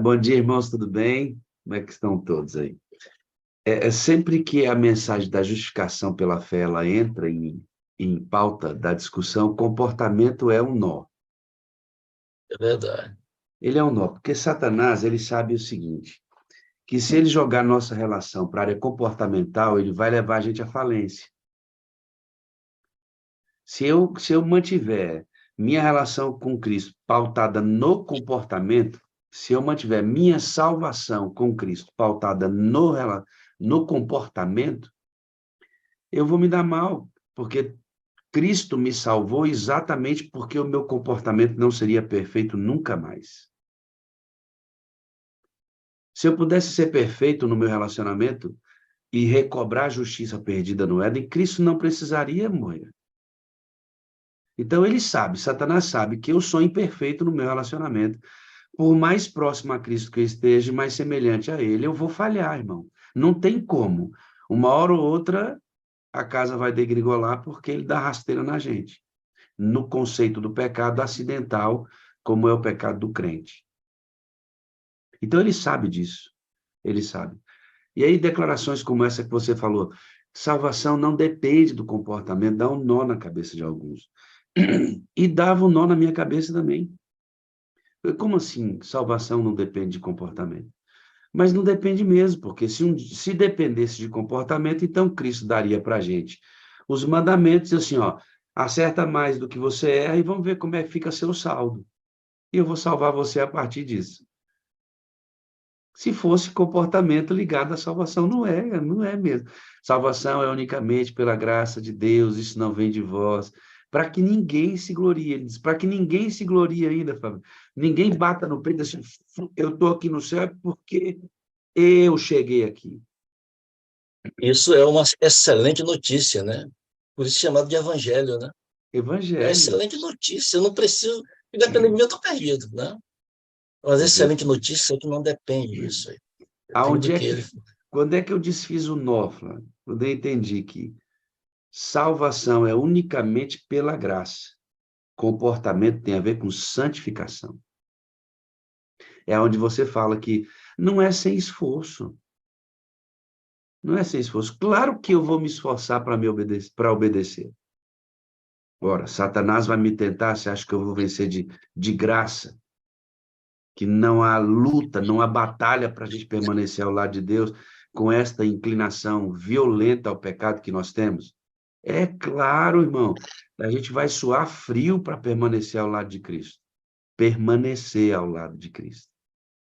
Bom dia, irmãos, tudo bem? Como é que estão todos aí? É sempre que a mensagem da justificação pela fé ela entra em pauta da discussão, comportamento é um nó. é verdade. Ele é um nó, porque Satanás, ele sabe o seguinte, que se ele jogar nossa relação para a área comportamental, ele vai levar a gente à falência. Se eu mantiver minha relação com Cristo pautada no comportamento, se eu mantiver minha salvação com Cristo pautada no comportamento, eu vou me dar mal, porque Cristo me salvou exatamente porque o meu comportamento não seria perfeito nunca mais. Se eu pudesse ser perfeito no meu relacionamento e recobrar a justiça perdida no Éden, Cristo não precisaria morrer. Então ele sabe, Satanás sabe que eu sou imperfeito no meu relacionamento. Por mais próximo a Cristo que eu esteja, mais semelhante a ele, eu vou falhar, irmão. Não tem como. Uma hora ou outra, a casa vai degringolar porque ele dá rasteira na gente. No conceito do pecado acidental, como é o pecado do crente. Então ele sabe disso. Ele sabe. E aí declarações como essa que você falou, salvação não depende do comportamento, dá um nó na cabeça de alguns. E dava um nó na minha cabeça também. Como assim, salvação não depende de comportamento? Mas não depende mesmo, porque se dependesse de comportamento, então Cristo daria para a gente os mandamentos, assim, ó, acerta mais do que você erra e vamos ver como é que fica seu saldo. E eu vou salvar você a partir disso. Se fosse comportamento ligado à salvação, não é mesmo. Salvação é unicamente pela graça de Deus, isso não vem de vós, para que ninguém se glorie. Ele diz, para que ninguém se glorie ainda, Fábio. Ninguém bata no peito assim, eu estou aqui no céu porque eu cheguei aqui. Isso é uma excelente notícia, né? Por isso chamado de evangelho, né? É Evangelho. excelente notícia. Eu não preciso, independente de mim, eu estou perdido, né? Mas excelente notícia é que não depende disso aí. Depende do Aonde é que que, ele. quando é que eu desfiz o nó, Flávio? Quando eu entendi que salvação é unicamente pela graça. Comportamento tem a ver com santificação. É onde você fala que não é sem esforço. Não é sem esforço. Claro que eu vou me esforçar para obedecer. Ora, Satanás vai me tentar, você acha que eu vou vencer de graça? Que não há luta, não há batalha para a gente permanecer ao lado de Deus com esta inclinação violenta ao pecado que nós temos? É claro, irmão, a gente vai suar frio para permanecer ao lado de Cristo. Permanecer ao lado de Cristo.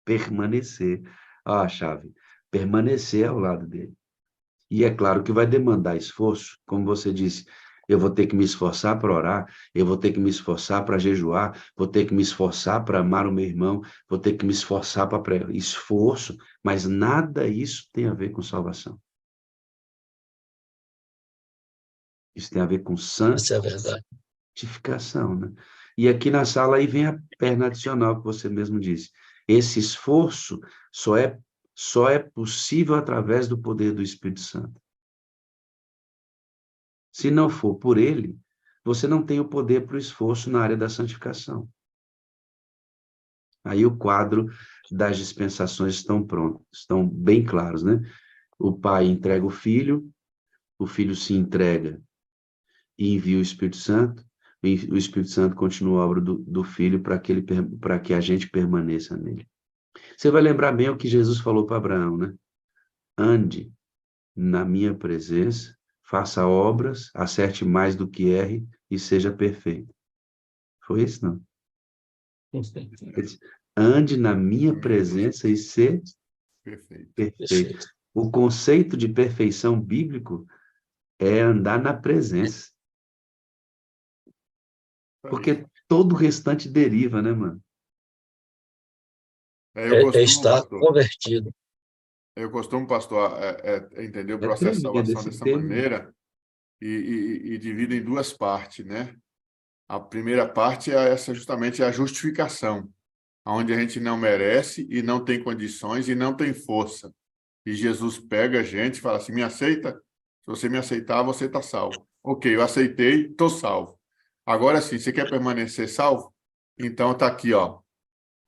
Permanecer. Ah, a chave. Permanecer ao lado dele. E é claro que vai demandar esforço, como você disse, eu vou ter que me esforçar para orar, eu vou ter que me esforçar para jejuar, vou ter que me esforçar para amar o meu irmão, vou ter que me esforçar para pregar. Esforço, mas nada isso tem a ver com salvação. Isso tem a ver com Essa é a verdade. santificação, né? E aqui na sala aí vem a perna adicional que você mesmo disse. Esse esforço só é possível através do poder do Espírito Santo. Se não for por ele, você não tem o poder para o esforço na área da santificação. Aí o quadro das dispensações estão prontos, estão bem claros, né? O pai entrega o filho se entrega e envia o Espírito Santo, e o Espírito Santo continua a obra do filho para que a gente permaneça nele. Você vai lembrar bem o que Jesus falou para Abraão, né? Ande na minha presença, faça obras, acerte mais do que erre e seja perfeito. Foi isso, não? Ele disse, ande na minha presença e ser Perfeito. perfeito. Perfeito. O conceito de perfeição bíblico é andar na presença. Porque todo o restante deriva, né, mano? Eu costumo, Estar pastor, convertido. entender o É processo de tremendo salvação esse dessa termo. maneira e divido em duas partes, né? A primeira parte é essa justamente a justificação, onde a gente não merece e não tem condições e não tem força. E Jesus pega a gente e fala assim, me aceita? Se você me aceitar, você está salvo. Ok, eu aceitei, estou salvo. Agora sim, você quer permanecer salvo? Então está aqui, ó.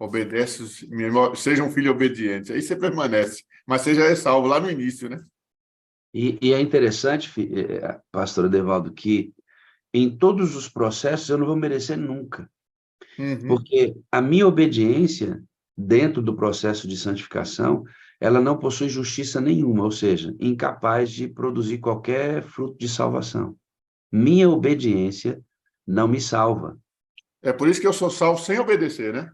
Obedece, seja um filho obediente. Aí você permanece. Mas você já é salvo lá no início, né? E é interessante, pastor Edevaldo, que em todos os processos eu não vou merecer nunca. Uhum. Porque a minha obediência, dentro do processo de santificação, ela não possui justiça nenhuma, ou seja, incapaz de produzir qualquer fruto de salvação. Minha obediência não me salva. É por isso que eu sou salvo sem obedecer, né?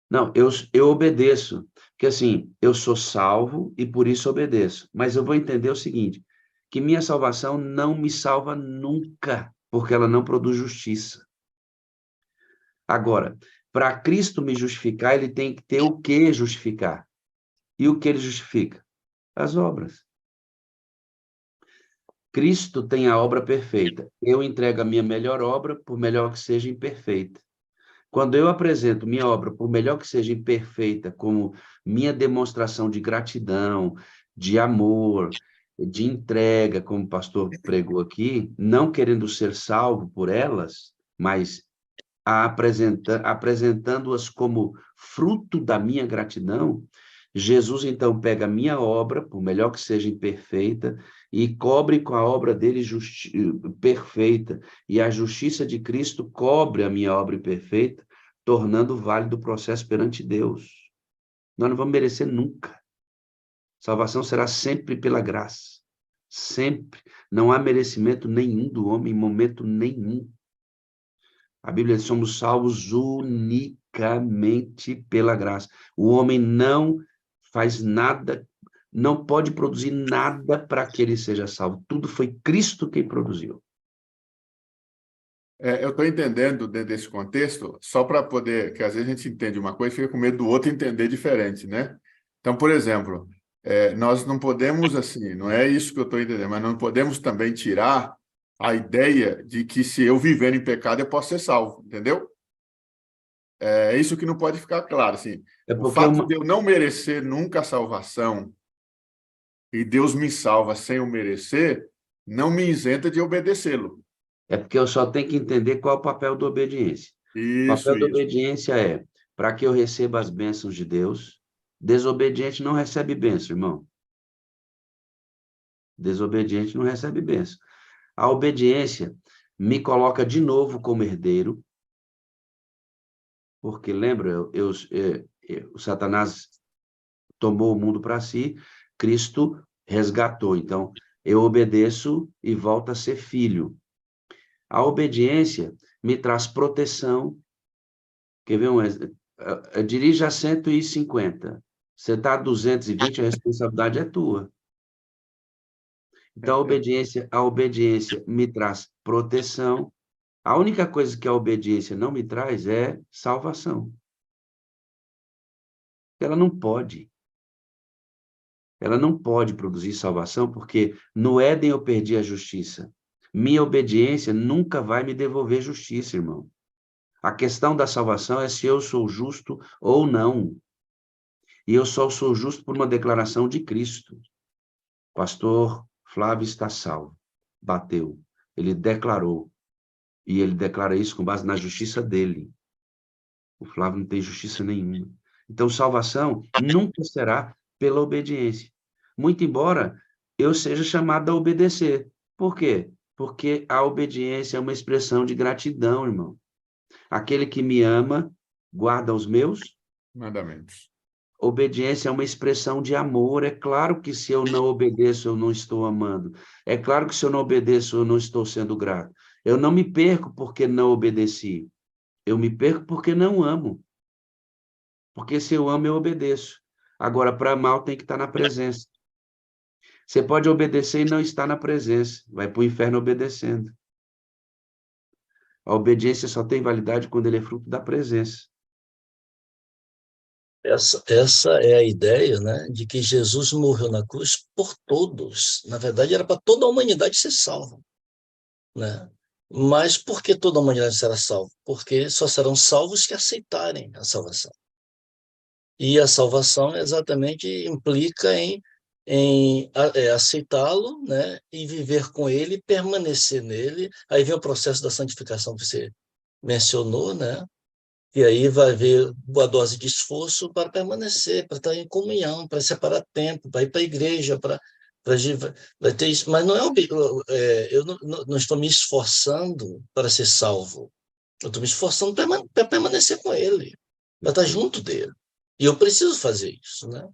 Não, eu obedeço, porque assim, eu sou salvo e por isso obedeço. Mas eu vou entender o seguinte, que minha salvação não me salva nunca, porque ela não produz justiça. Agora, para Cristo me justificar, ele tem que ter o que justificar. E o que ele justifica? As obras. Cristo tem a obra perfeita. Eu entrego a minha melhor obra, por melhor que seja imperfeita. Quando eu apresento minha obra, por melhor que seja imperfeita, como minha demonstração de gratidão, de amor, de entrega, como o pastor pregou aqui, não querendo ser salvo por elas, mas apresentando-as como fruto da minha gratidão, Jesus então pega a minha obra, por melhor que seja imperfeita, e cobre com a obra dele perfeita, e a justiça de Cristo cobre a minha obra imperfeita, tornando válido o processo perante Deus. Nós não vamos merecer nunca. Salvação será sempre pela graça. Sempre. Não há merecimento nenhum do homem em momento nenhum. A Bíblia diz, somos salvos unicamente pela graça. O homem não faz nada, não pode produzir nada para que ele seja salvo. Tudo foi Cristo quem produziu. Eu estou entendendo dentro desse contexto, só para poder, que às vezes a gente entende uma coisa e fica com medo do outro entender diferente, né? Então, por exemplo, nós não podemos, assim, não é isso que eu estou entendendo, mas não podemos também tirar a ideia de que se eu viver em pecado, eu posso ser salvo, entendeu? É isso que não pode ficar claro, assim. É O porque fato de eu não merecer nunca a salvação e Deus me salva sem eu merecer, não me isenta de obedecê-lo. eu só tenho que entender qual é o papel da obediência. O Isso, papel da isso. obediência é para que eu receba as bênçãos de Deus. Desobediente não recebe bênção, irmão. Desobediente não recebe bênção. A obediência me coloca de novo como herdeiro, porque lembra, o Satanás tomou o mundo para si, Cristo resgatou. Então, eu obedeço e volto a ser filho. A obediência me traz proteção. Quer ver um exemplo? Dirija a 150. Você está a 220, a responsabilidade é tua. Então, a obediência me traz proteção. A única coisa que a obediência não me traz é salvação. Ela não pode. Ela não pode produzir salvação, porque no Éden eu perdi a justiça. Minha obediência nunca vai me devolver justiça, irmão. A questão da salvação é se eu sou justo ou não. E eu só sou justo por uma declaração de Cristo. Pastor Flávio está salvo. Bateu. Ele declarou. E ele declara isso com base na justiça dele. O Flávio não tem justiça nenhuma. Então, salvação nunca será pela obediência. Muito embora eu seja chamado a obedecer. Por quê? Porque a obediência é uma expressão de gratidão, irmão. Aquele que me ama, guarda os meus mandamentos. Obediência é uma expressão de amor. É claro que se eu não obedeço, eu não estou amando. É claro que se eu não obedeço, eu não estou sendo grato. Eu não me perco porque não obedeci. Eu me perco porque não amo. Porque se eu amo, eu obedeço. Agora, para amar, eu tenho que estar na presença. Você pode obedecer e não estar na presença. Vai para o inferno obedecendo. A obediência só tem validade quando ele é fruto da presença. Essa é a ideia, né, de que Jesus morreu na cruz por todos. Na verdade, era para toda a humanidade ser salva, né? Mas por que toda a humanidade será salva? Porque só serão salvos que aceitarem a salvação. E a salvação exatamente implica em aceitá-lo, né, e viver com ele, permanecer nele. Aí vem o processo da santificação que você mencionou, né? E aí vai haver uma dose de esforço para permanecer, para estar em comunhão, para separar tempo, para ir para a igreja, vai ter isso. Mas não eu não estou me esforçando para ser salvo. Eu estou me esforçando para permanecer com ele, para estar junto dele. E eu preciso fazer isso, né?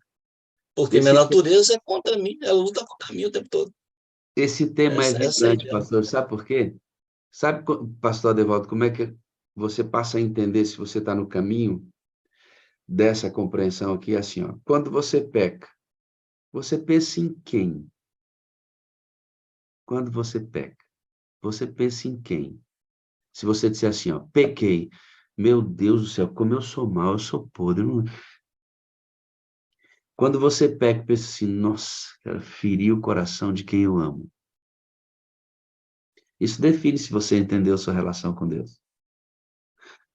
Porque minha natureza é contra mim, ela luta contra mim o tempo todo. Esse tema é Essa é a vibrante, ideia. pastor. Sabe por quê? Sabe, pastor Adevaldo, como é que você passa a entender se você está no caminho dessa compreensão aqui? Assim, ó, quando você peca, você pensa em quem? Quando você peca, você pensa em quem? Se você disser assim, ó, pequei, meu Deus do céu, como eu sou mau, eu sou podre. Quando você peca, pensa assim, nossa, cara, feri o coração de quem eu amo. Isso define se você entendeu sua relação com Deus.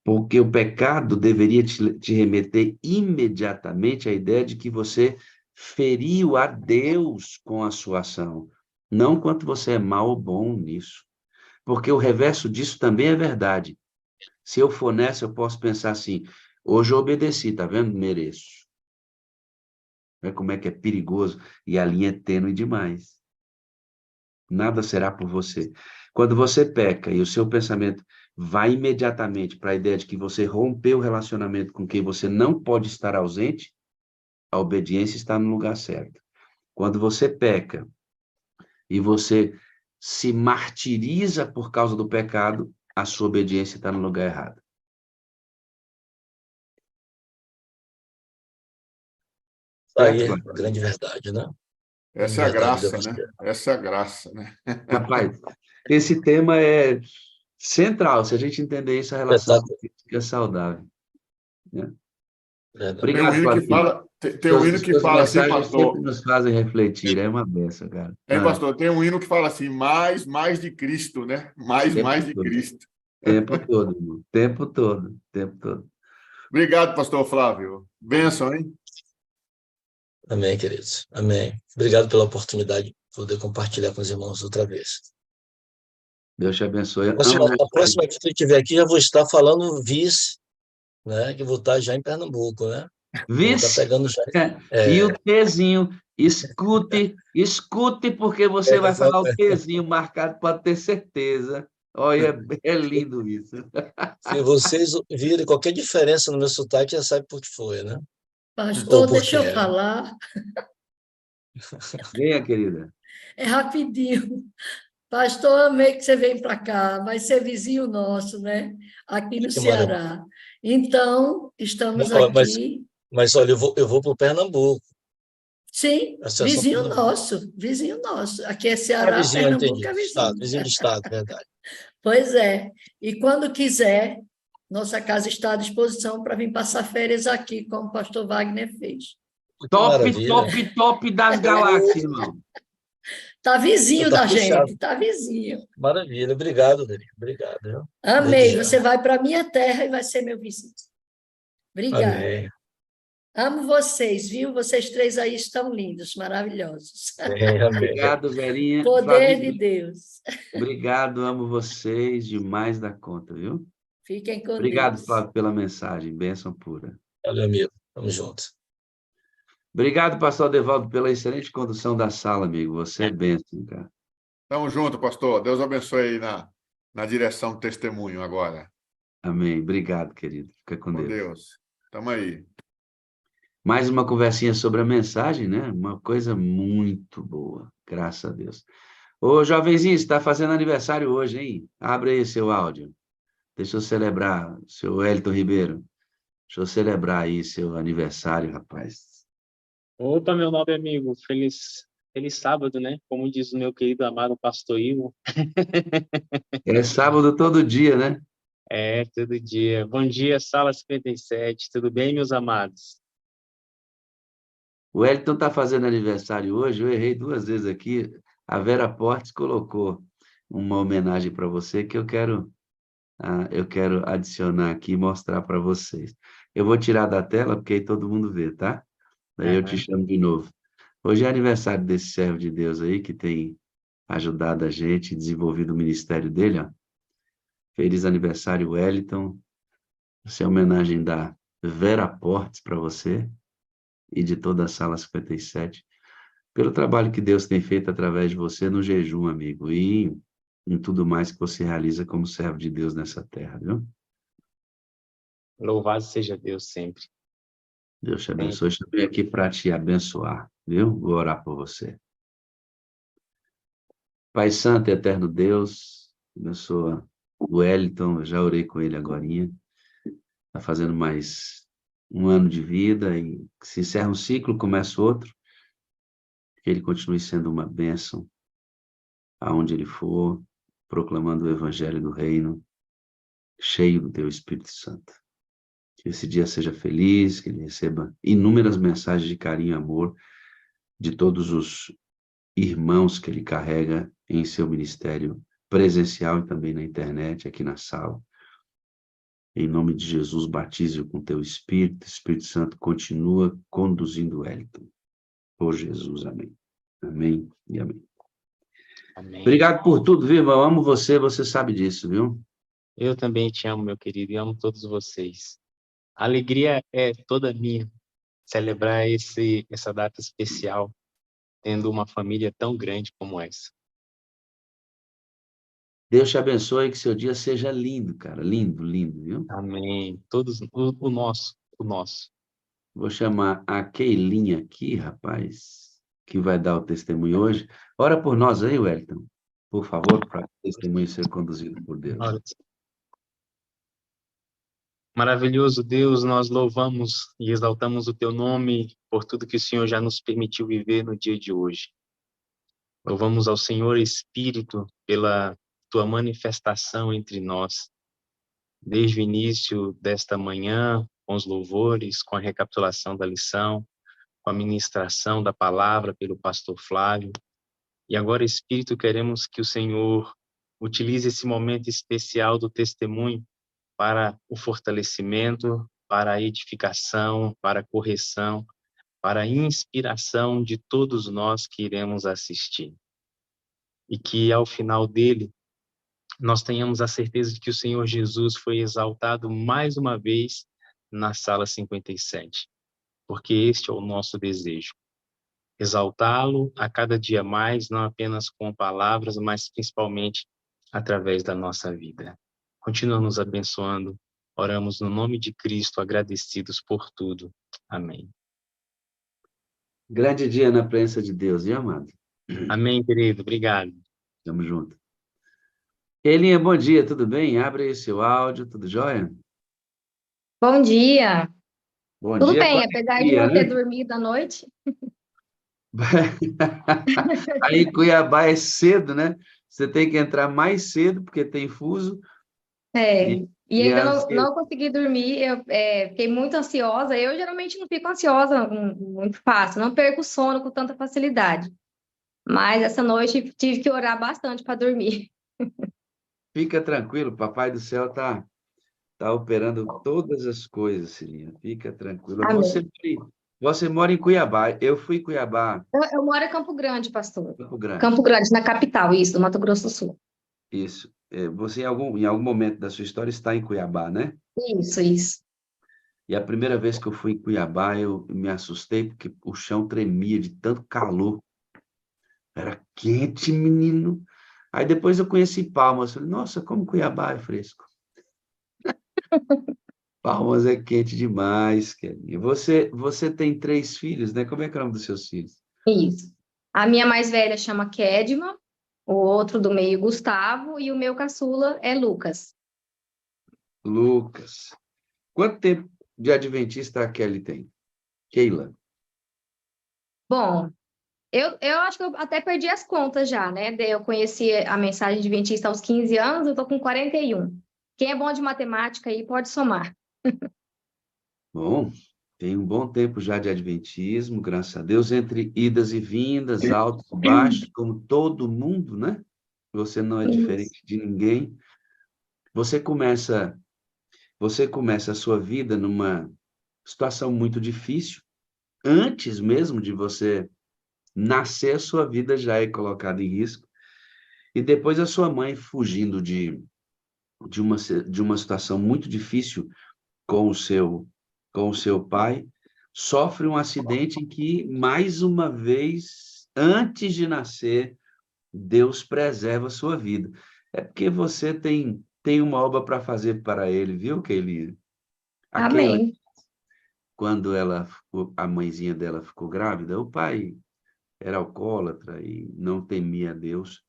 Porque o pecado deveria te remeter imediatamente à ideia de que você feriu a Deus com a sua ação, não quanto você é mau ou bom nisso. Porque o reverso disso também é verdade. Se eu for nessa, eu posso pensar assim, hoje eu obedeci, tá vendo? Mereço. Vê como é que é perigoso e a linha é tênue demais. Nada será por você. Quando você peca e o seu pensamento vai imediatamente para a ideia de que você rompeu o relacionamento com quem você não pode estar ausente, a obediência está no lugar certo. Quando você peca e você se martiriza por causa do pecado, a sua obediência está no lugar errado. Aí, Certo, grande verdade, né? Grande Essa é a verdade graça, devemos né? ter. Essa é a graça, né? rapaz? Esse tema é central. Se a gente entender isso, a relação Espetáculo, fica saudável, né? verdade. Tem um Obrigado, hino que Flavinho. fala, tem um hino que Suas fala assim, mensagens sempre pastor. nos fazem refletir. É uma benção, cara. Hein, pastor? Tem um hino que fala assim, mais de Cristo, né? Mais Tempo de todo. Cristo. Tempo todo, irmão. Tempo todo. Tempo todo. Obrigado, pastor Flávio. Bênção, hein? Amém, queridos. Amém. Obrigado pela oportunidade de poder compartilhar com os irmãos outra vez. Deus te abençoe. A Eu amo próxima vez que eu estiver aqui, já vou estar falando vice, né? Que vou estar já em Pernambuco, né? Eu vou estar Vice. pegando já. E É, o Tzinho, escute, porque você vai falar o Tzinho marcado, pode ter certeza. Olha, é lindo isso. se vocês virem qualquer diferença no meu sotaque, já sabe por que foi, né? Ou Pastor, por deixa que eu é. falar. Venha, querida. É rapidinho. Pastor, amei que você vem para cá. Vai ser vizinho nosso, né? Aqui no Que maravilha. Ceará. Então, estamos Ó, aqui. mas olha, eu vou para o Pernambuco. Sim, A situação vizinho Pernambuco. nosso, vizinho nosso. Aqui é Ah, Ceará, vizinho, eu Pernambuco entendi. é Estado, vizinho. vizinho de estado, verdade. Pois é. E quando quiser, nossa casa está à disposição para vir passar férias aqui, como o pastor Wagner fez. Que Top, maravilha. top, top das galáxias, irmão. Tá vizinho Tá da fechado. gente, tá vizinho. Maravilha. Obrigado, Neri. Obrigado. Viu? Amei. Desde Você já. vai para a minha terra e vai ser meu vizinho. Obrigada. Amém. Amo vocês, viu? Vocês três aí estão lindos, maravilhosos. Amém. Obrigado, Verinha. Poder de Flavinho, Deus. obrigado, amo vocês demais da conta, viu? Fiquem com Obrigado, Deus. Flávio, pela mensagem. Bênção pura. Valeu, amigo. Tamo junto. Obrigado, pastor Adevaldo, pela excelente condução da sala, amigo. Você é bênção, cara. Tamo junto, pastor. Deus abençoe aí na direção do testemunho agora. Amém. Obrigado, querido. Fica com Com Deus. Deus. Tamo aí. Mais uma conversinha sobre a mensagem, né? Uma coisa muito boa, graças a Deus. Ô, jovenzinho, você está fazendo aniversário hoje, hein? Abre aí seu áudio. Deixa eu celebrar, seu Elton Ribeiro. Deixa eu celebrar aí seu aniversário, rapaz. Opa, meu nobre amigo, feliz sábado, né? Como diz o meu querido amado pastor Ivo. É sábado todo dia, né? É, todo dia. Bom dia, Sala 57. Tudo bem, meus amados? O Elton está fazendo aniversário hoje, eu errei 2 vezes aqui. A Vera Portes colocou uma homenagem para você que eu quero adicionar aqui e mostrar para vocês. Eu vou tirar da tela, porque aí todo mundo vê, tá? Daí eu te chamo de novo. Hoje é aniversário desse servo de Deus aí, que tem ajudado a gente, desenvolvido o ministério dele, ó. Feliz aniversário, Wellington. Essa é a homenagem da Vera Portes para você e de toda a Sala 57, pelo trabalho que Deus tem feito através de você no jejum, amigo, e em tudo mais que você realiza como servo de Deus nessa terra, viu? Louvado seja Deus sempre. Deus te abençoe. Eu estou aqui para te abençoar, viu? Vou orar por você. Pai Santo e Eterno Deus, abençoa o Wellington, eu já orei com ele agorinha. Está fazendo mais um ano de vida e se encerra um ciclo, começa outro. Que ele continue sendo uma bênção aonde ele for, proclamando o evangelho do reino, cheio do teu Espírito Santo. Que esse dia seja feliz, que ele receba inúmeras mensagens de carinho e amor de todos os irmãos que ele carrega em seu ministério presencial e também na internet, aqui na sala. Em nome de Jesus, batize-o com teu Espírito. Espírito Santo continua conduzindo o Wellington. Por Jesus, amém. Amém e amém. Amém. Obrigado por tudo, viu, irmão? Amo você, você sabe disso, viu? Eu também te amo, meu querido, e amo todos vocês. A alegria é toda minha celebrar essa data especial, tendo uma família tão grande como essa. Deus te abençoe, que seu dia seja lindo, cara. Lindo, lindo, viu? Amém. Todos, o nosso. Vou chamar a Keilinha aqui, rapaz, que vai dar o testemunho hoje. Ora por nós aí, Wellington, por favor, para o testemunho ser conduzido por Deus. Maravilhoso Deus, nós louvamos e exaltamos o teu nome por tudo que o Senhor já nos permitiu viver no dia de hoje. Louvamos ao Senhor Espírito pela tua manifestação entre nós, desde o início desta manhã, com os louvores, com a recapitulação da lição, com a ministração da palavra pelo pastor Flávio. E agora, Espírito, queremos que o Senhor utilize esse momento especial do testemunho para o fortalecimento, para a edificação, para a correção, para a inspiração de todos nós que iremos assistir. E que, ao final dele, nós tenhamos a certeza de que o Senhor Jesus foi exaltado mais uma vez na Sala 57, porque este é o nosso desejo. Exaltá-lo a cada dia mais, não apenas com palavras, mas principalmente através da nossa vida. Continua nos abençoando. Oramos no nome de Cristo, agradecidos por tudo. Amém. Grande dia na presença de Deus, viu, amado? Amém, querido. Obrigado. Tamo junto. Elinha, bom dia, tudo bem? Abre aí seu áudio, tudo jóia? Bom dia. Bom Tudo dia, bem, apesar de não ter dormido à noite. Aí em Cuiabá é cedo, né? Você tem que entrar mais cedo, porque tem fuso. E ainda não consegui dormir, eu fiquei muito ansiosa. Eu geralmente não fico ansiosa muito fácil, não perco o sono com tanta facilidade. Mas essa noite tive que orar bastante para dormir. Fica tranquilo, Papai do Céu tá operando todas as coisas, Cirinha. Fica tranquila. Amém. Você mora em Cuiabá. Eu fui em Cuiabá, Eu moro em Campo Grande, pastor. Campo Grande. Campo Grande, na capital, isso, do Mato Grosso do Sul. Isso. Você, em algum momento da sua história, está em Cuiabá, né? Isso. E a primeira vez que eu fui em Cuiabá, eu me assustei, porque o chão tremia de tanto calor. Era quente, menino. Aí depois eu conheci Palmas. Falei, nossa, como Cuiabá é fresco. Palmas é quente demais, Kelly. Você tem 3 filhos, né? Como é que é o nome dos seus filhos? Isso. A minha mais velha chama Kedma, o outro do meio, Gustavo, e o meu caçula é Lucas. Lucas. Quanto tempo de adventista a Kelly tem? Keila. Bom, eu acho que eu até perdi as contas já, né? Eu conheci a mensagem adventista aos 15 anos, eu tô com 41. Quem é bom de matemática aí pode somar. Bom, tem um bom tempo já de adventismo, graças a Deus, entre idas e vindas, altos e baixos, como todo mundo, né? Você não é Isso. diferente de ninguém. Você começa, você começa a sua vida numa situação muito difícil. Antes mesmo de você nascer, a sua vida já é colocada em risco. E depois a sua mãe fugindo de uma situação muito difícil com o seu pai, sofre um acidente em que, mais uma vez, antes de nascer, Deus preserva a sua vida. É porque você tem uma obra para fazer para ele, viu, Keili? A Keila, Amém. quando a mãezinha dela ficou grávida, o pai era alcoólatra e não temia a Deus,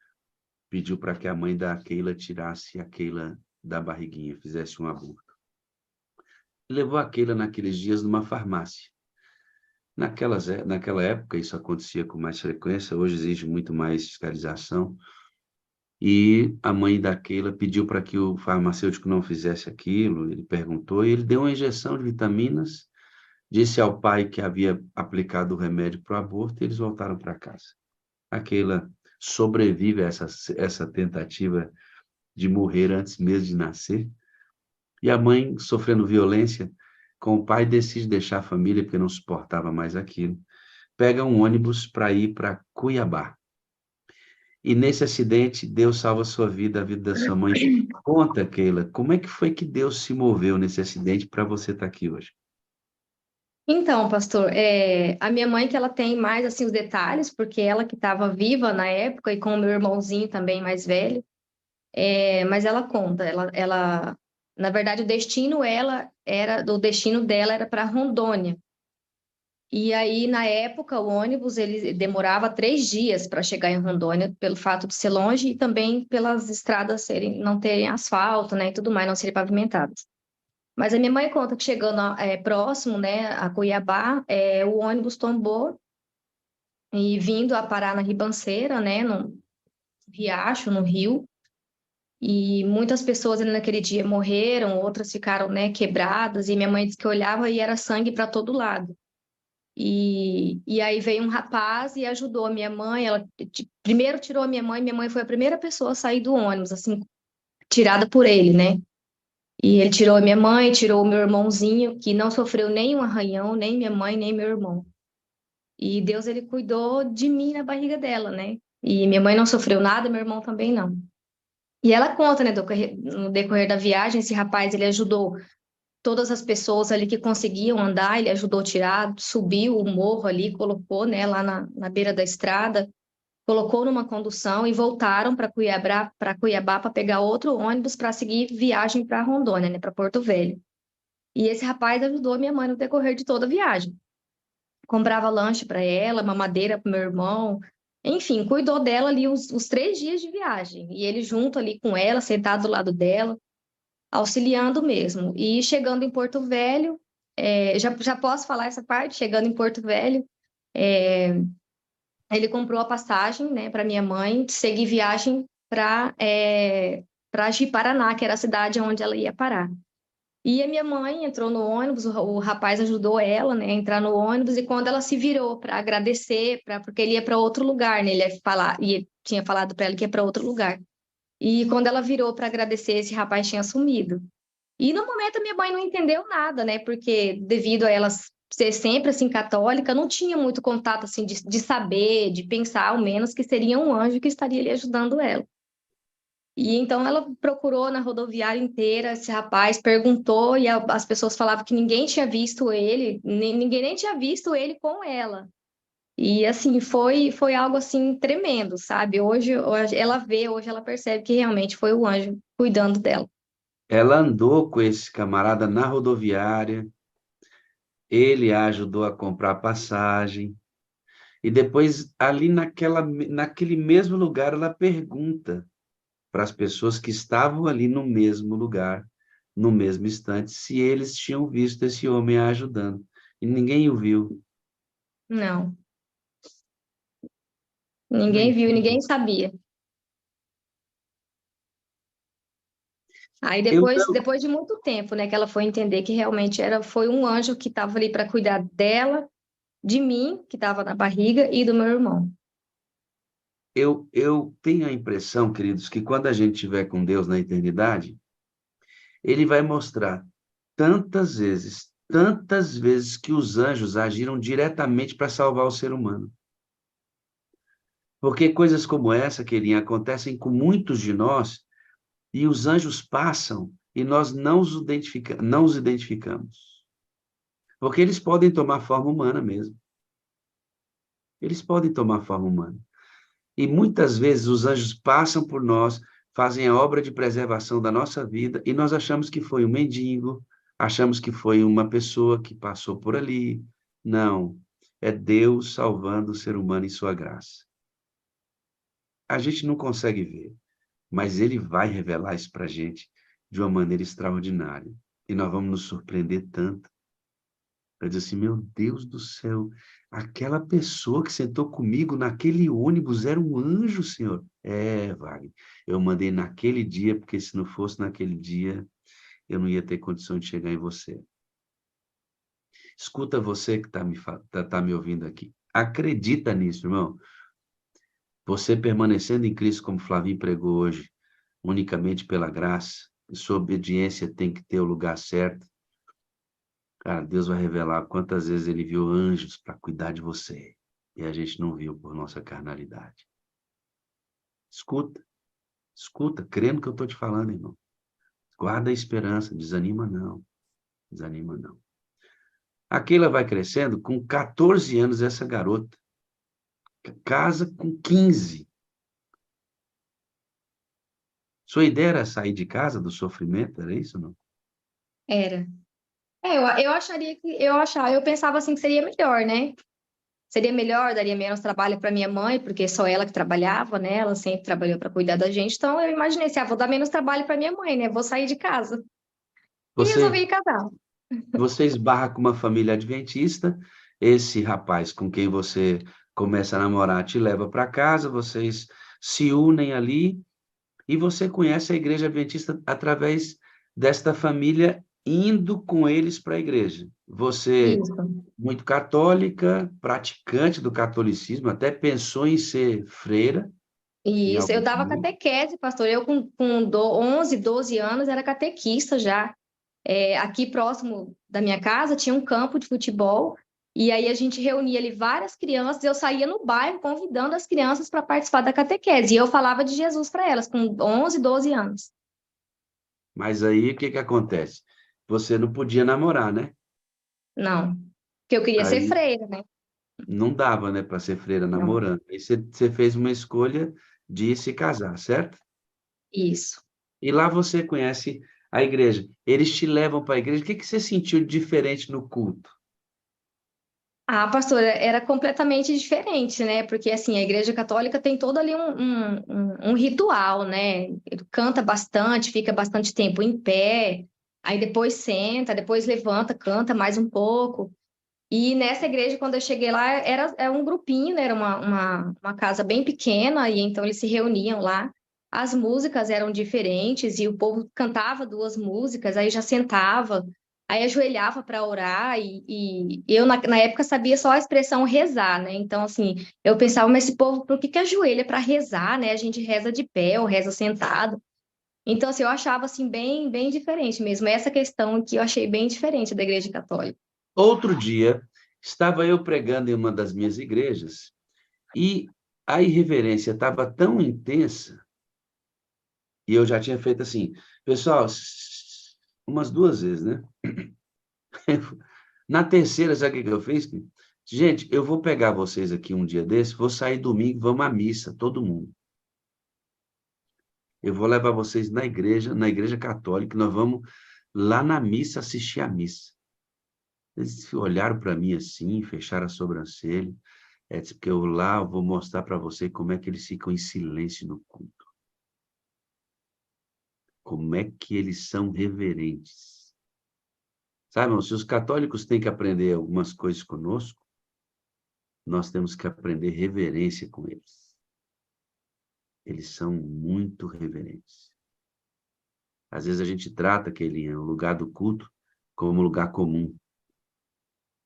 pediu para que a mãe da Keila tirasse a Keila da barriguinha, fizesse um aborto. Levou a Keila naqueles dias numa farmácia. Naquela época, isso acontecia com mais frequência, hoje exige muito mais fiscalização. E a mãe da Keila pediu para que o farmacêutico não fizesse aquilo, ele perguntou, e ele deu uma injeção de vitaminas, disse ao pai que havia aplicado o remédio para o aborto, e eles voltaram para casa. A Keila sobrevive a essa tentativa de morrer antes mesmo de nascer, e a mãe, sofrendo violência com o pai, decide deixar a família porque não suportava mais aquilo. Pega um ônibus para ir para Cuiabá. E nesse acidente, Deus salva a sua vida, a vida da sua mãe. Conta, Keila, como é que foi que Deus se moveu nesse acidente para você estar aqui hoje? Então, pastor, a minha mãe que ela tem mais assim os detalhes, porque ela que estava viva na época e com o meu irmãozinho também mais velho, mas ela conta, na verdade o destino dela era para Rondônia. E aí na época o ônibus ele demorava 3 dias para chegar em Rondônia, pelo fato de ser longe e também pelas estradas não terem asfalto, né, e tudo mais, não serem pavimentadas. Mas a minha mãe conta que chegando próximo, né, a Cuiabá, o ônibus tombou e vindo a parar na Ribanceira, né, no riacho, no rio, e muitas pessoas ali naquele dia morreram, outras ficaram, né, quebradas, e minha mãe disse que olhava e era sangue para todo lado. E aí veio um rapaz e ajudou a minha mãe, ela primeiro tirou a minha mãe foi a primeira pessoa a sair do ônibus, assim, tirada por ele, né? E ele tirou a minha mãe, tirou o meu irmãozinho, que não sofreu nenhum arranhão, nem minha mãe, nem meu irmão. E Deus, ele cuidou de mim na barriga dela, né? E minha mãe não sofreu nada, meu irmão também não. E ela conta, né, no decorrer da viagem, esse rapaz, ele ajudou todas as pessoas ali que conseguiam andar, ele ajudou a tirar, subiu o morro ali, colocou, né, lá na beira da estrada, colocou numa condução e voltaram para Cuiabá para pegar outro ônibus para seguir viagem para Rondônia, né, para Porto Velho. E esse rapaz ajudou minha mãe no decorrer de toda a viagem. Comprava lanche para ela, mamadeira para meu irmão, enfim, cuidou dela ali os 3 dias de viagem. E ele junto ali com ela, sentado do lado dela, auxiliando mesmo. E chegando em Porto Velho, já posso falar essa parte? Chegando em Porto Velho, ele comprou a passagem, né, para minha mãe seguir viagem para Ji-Paraná, que era a cidade onde ela ia parar. E a minha mãe entrou no ônibus, o rapaz ajudou ela, né, a entrar no ônibus, e quando ela se virou para agradecer, porque ele ia para outro lugar, né, tinha falado para ela que ia para outro lugar. E quando ela virou para agradecer, esse rapaz tinha sumido. E no momento a minha mãe não entendeu nada, né, porque devido a ela ser sempre assim católica, não tinha muito contato assim de saber, de pensar ao menos que seria um anjo que estaria ali ajudando ela. E então ela procurou na rodoviária inteira esse rapaz, perguntou e as pessoas falavam que ninguém tinha visto ele, ninguém nem tinha visto ele com ela. E assim, foi algo assim tremendo, sabe? Hoje hoje ela percebe que realmente foi o anjo cuidando dela. Ela andou com esse camarada na rodoviária, ele a ajudou a comprar passagem, e depois, ali naquele mesmo lugar, ela pergunta para as pessoas que estavam ali no mesmo lugar, no mesmo instante, se eles tinham visto esse homem a ajudando. E ninguém o viu. Não, Não é ninguém viu, incrível? ninguém sabia. Aí Eu depois de muito tempo, né, que ela foi entender que realmente foi um anjo que estava ali para cuidar dela, de mim, que estava na barriga, e do meu irmão. eu tenho a impressão, queridos, que quando a gente estiver com Deus na eternidade, ele vai mostrar tantas vezes que os anjos agiram diretamente para salvar o ser humano. Porque coisas como essa, querido, acontecem com muitos de nós, e os anjos passam e nós não os identificamos. Porque eles podem tomar forma humana mesmo. Eles podem tomar forma humana. E muitas vezes os anjos passam por nós, fazem a obra de preservação da nossa vida, e nós achamos que foi um mendigo, achamos que foi uma pessoa que passou por ali. Não, é Deus salvando o ser humano em sua graça. A gente não consegue ver, mas ele vai revelar isso para a gente de uma maneira extraordinária. E nós vamos nos surpreender tanto. Vai dizer assim, meu Deus do céu, aquela pessoa que sentou comigo naquele ônibus era um anjo, Senhor. É, Wagner, eu mandei naquele dia, porque se não fosse naquele dia, eu não ia ter condição de chegar em você. Escuta você que tá me ouvindo aqui. Acredita nisso, irmão. Você permanecendo em Cristo, como Flavinho pregou hoje, unicamente pela graça, e sua obediência tem que ter o lugar certo. Cara, Deus vai revelar quantas vezes ele viu anjos para cuidar de você. E a gente não viu por nossa carnalidade. Escuta, escuta, crendo que eu estou te falando, irmão. Guarda a esperança, desanima não. Desanima não. A Keila vai crescendo, com 14 anos, essa garota. Casa com 15. Sua ideia era sair de casa do sofrimento, era isso ou não? Era. Eu pensava assim que seria melhor, né? Seria melhor, daria menos trabalho para minha mãe, porque só ela que trabalhava, né? Ela sempre trabalhou para cuidar da gente. Então eu imaginei assim, vou dar menos trabalho para minha mãe, né? Vou sair de casa. E Você, resolvi casar. você esbarra com uma família adventista, esse rapaz com quem você começa a namorar te leva para casa, vocês se unem ali, e você conhece a igreja adventista através desta família indo com eles para a igreja. Você, Isso. muito católica, praticante do catolicismo, até pensou em ser freira em Isso, eu algum dava momento. catequese, pastor. Eu com 11, 12 anos era catequista já. Aqui próximo da minha casa tinha um campo de futebol e aí a gente reunia ali várias crianças. Eu saía no bairro convidando as crianças para participar da catequese e eu falava de Jesus para elas com 11, 12 anos. Mas aí o que que acontece? Você não podia namorar, né? Não, porque eu queria ser Aí freira, né? não dava, né, para ser freira Não, namorando. Aí você fez uma escolha de se casar, certo? isso. E lá você conhece a igreja. Eles te levam para a igreja. O que que você sentiu de diferente no culto? Ah, pastora, era completamente diferente, né? Porque, assim, a Igreja Católica tem todo ali um ritual, né? Ele canta bastante, fica bastante tempo em pé, aí depois senta, depois levanta, canta mais um pouco. E nessa igreja, quando eu cheguei lá, era um grupinho, né? Era uma casa bem pequena, e então eles se reuniam lá. as músicas eram diferentes e o povo cantava 2 músicas, aí já sentava, aí ajoelhava para orar e eu na época sabia só a expressão rezar, né? Então assim, eu pensava, mas esse povo, por que ajoelha para rezar, né? A gente reza de pé ou reza sentado. Então assim, eu achava assim bem diferente mesmo. Essa questão que eu achei bem diferente da Igreja Católica. Outro dia, estava eu pregando em uma das minhas igrejas e a irreverência estava tão intensa e eu já tinha feito assim, pessoal, umas 2 vezes, né? Na terceira, sabe o que eu fiz? Gente, eu vou pegar vocês aqui um dia desse, vou sair domingo, vamos à missa, todo mundo. Eu vou levar vocês na igreja católica, nós vamos lá na missa assistir a missa. Eles olharam para mim assim, fecharam a sobrancelha. Disse que eu lá vou mostrar para você como é que eles ficam em silêncio no culto. Como é que eles são reverentes. Sabe, irmão, se os católicos têm que aprender algumas coisas conosco, nós temos que aprender reverência com eles. Eles são muito reverentes. Às vezes a gente trata aquele lugar do culto como um lugar comum.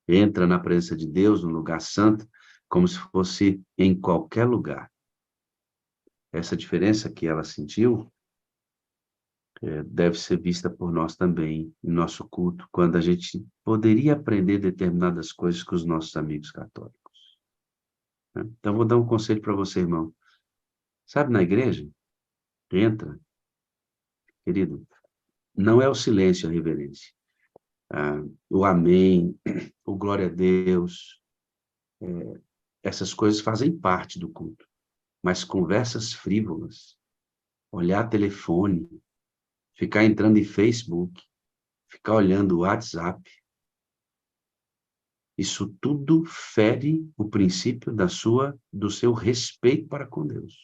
Entra na presença de Deus, no lugar santo, como se fosse em qualquer lugar. Essa diferença que ela sentiu deve ser vista por nós também, em nosso culto, quando a gente poderia aprender determinadas coisas com os nossos amigos católicos. Então, vou dar um conselho para você, irmão. Sabe, na igreja, entra, querido, não é o silêncio a reverência. O amém, o glória a Deus, essas coisas fazem parte do culto. Mas conversas frívolas, olhar telefone, ficar entrando em Facebook, ficar olhando o WhatsApp, isso tudo fere o princípio do seu respeito para com Deus.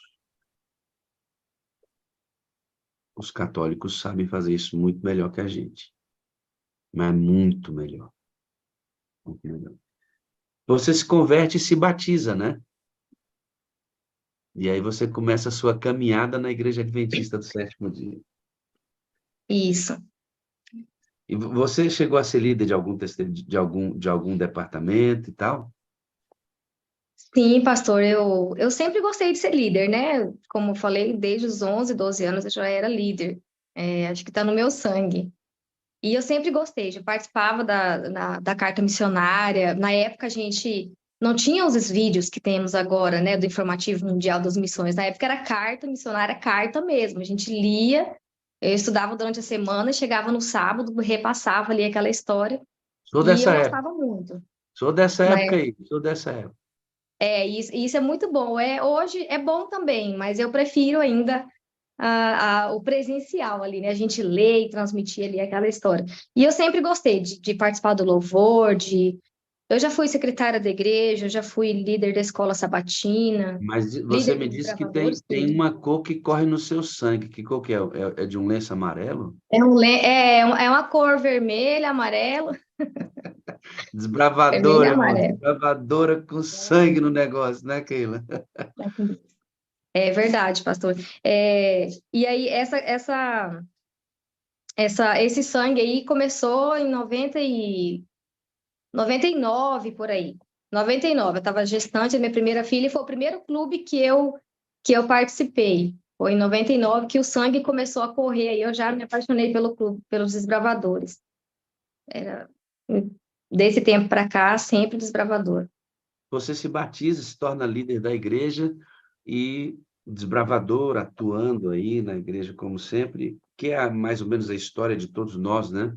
Os católicos sabem fazer isso muito melhor que a gente. Mas muito melhor. Muito melhor. Você se converte e se batiza, né? E aí você começa a sua caminhada na Igreja Adventista do Sétimo Dia. Isso. E você chegou a ser líder de algum departamento e tal? Sim, pastor, eu sempre gostei de ser líder, né? Como eu falei, desde os 11, 12 anos eu já era líder. Acho que está no meu sangue. E eu sempre gostei, já participava da carta missionária. Na época a gente não tinha os vídeos que temos agora, né? Do Informativo Mundial das Missões. Na época era carta missionária, carta mesmo. A gente lia, eu estudava durante a semana, chegava no sábado, repassava ali aquela história. Sou E eu dessa época. gostava muito. Sou dessa Na época aí. Sou dessa época. Isso é muito bom. Hoje é bom também, mas eu prefiro ainda o presencial ali, né? A gente lê e transmitir ali aquela história. E eu sempre gostei de participar do louvor, eu já fui secretária da igreja, eu já fui líder da escola sabatina, Mas você líder me dos disse que gravadores, tem tudo. uma cor que corre no seu sangue. Que cor que é? É de um lenço amarelo? É uma cor vermelha, amarelo, vermelho e Desbravadora, irmão. amarelo. Desbravadora com sangue no negócio, né, Keila? É verdade, pastor. E aí, esse sangue aí começou em 99, por aí. 99, eu estava gestante da minha primeira filha e foi o primeiro clube que eu participei. Foi em 99 que o sangue começou a correr, aí eu já me apaixonei pelo clube, pelos desbravadores. Era, desse tempo para cá, sempre desbravador. Você se batiza, se torna líder da igreja e desbravador, atuando aí na igreja como sempre, que é mais ou menos a história de todos nós, né?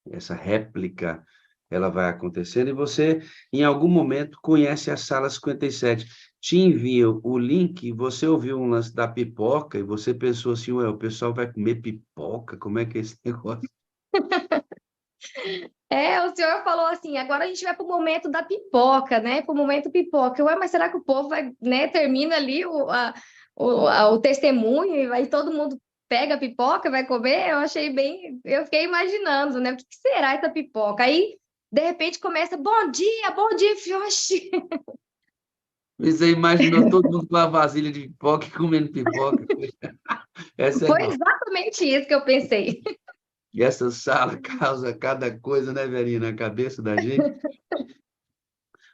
Essa réplica, ela vai acontecendo e você, em algum momento, conhece a Sala 57. Te envio o link e você ouviu um lance da pipoca e você pensou assim, ué, o pessoal vai comer pipoca? Como é que é esse negócio? O senhor falou assim, agora a gente vai para o momento da pipoca, né? Para o momento pipoca. Ué, mas será que o povo vai, né? Termina ali o testemunho e vai todo mundo pega a pipoca, vai comer? Eu fiquei imaginando, né? O que será essa pipoca? Aí, de repente, começa, bom dia, oxi. Você imaginou todo mundo com a vasilha de pipoca e comendo pipoca? Essa é Foi boa. exatamente isso que eu pensei. E essa sala causa cada coisa, né, Verinha, na cabeça da gente.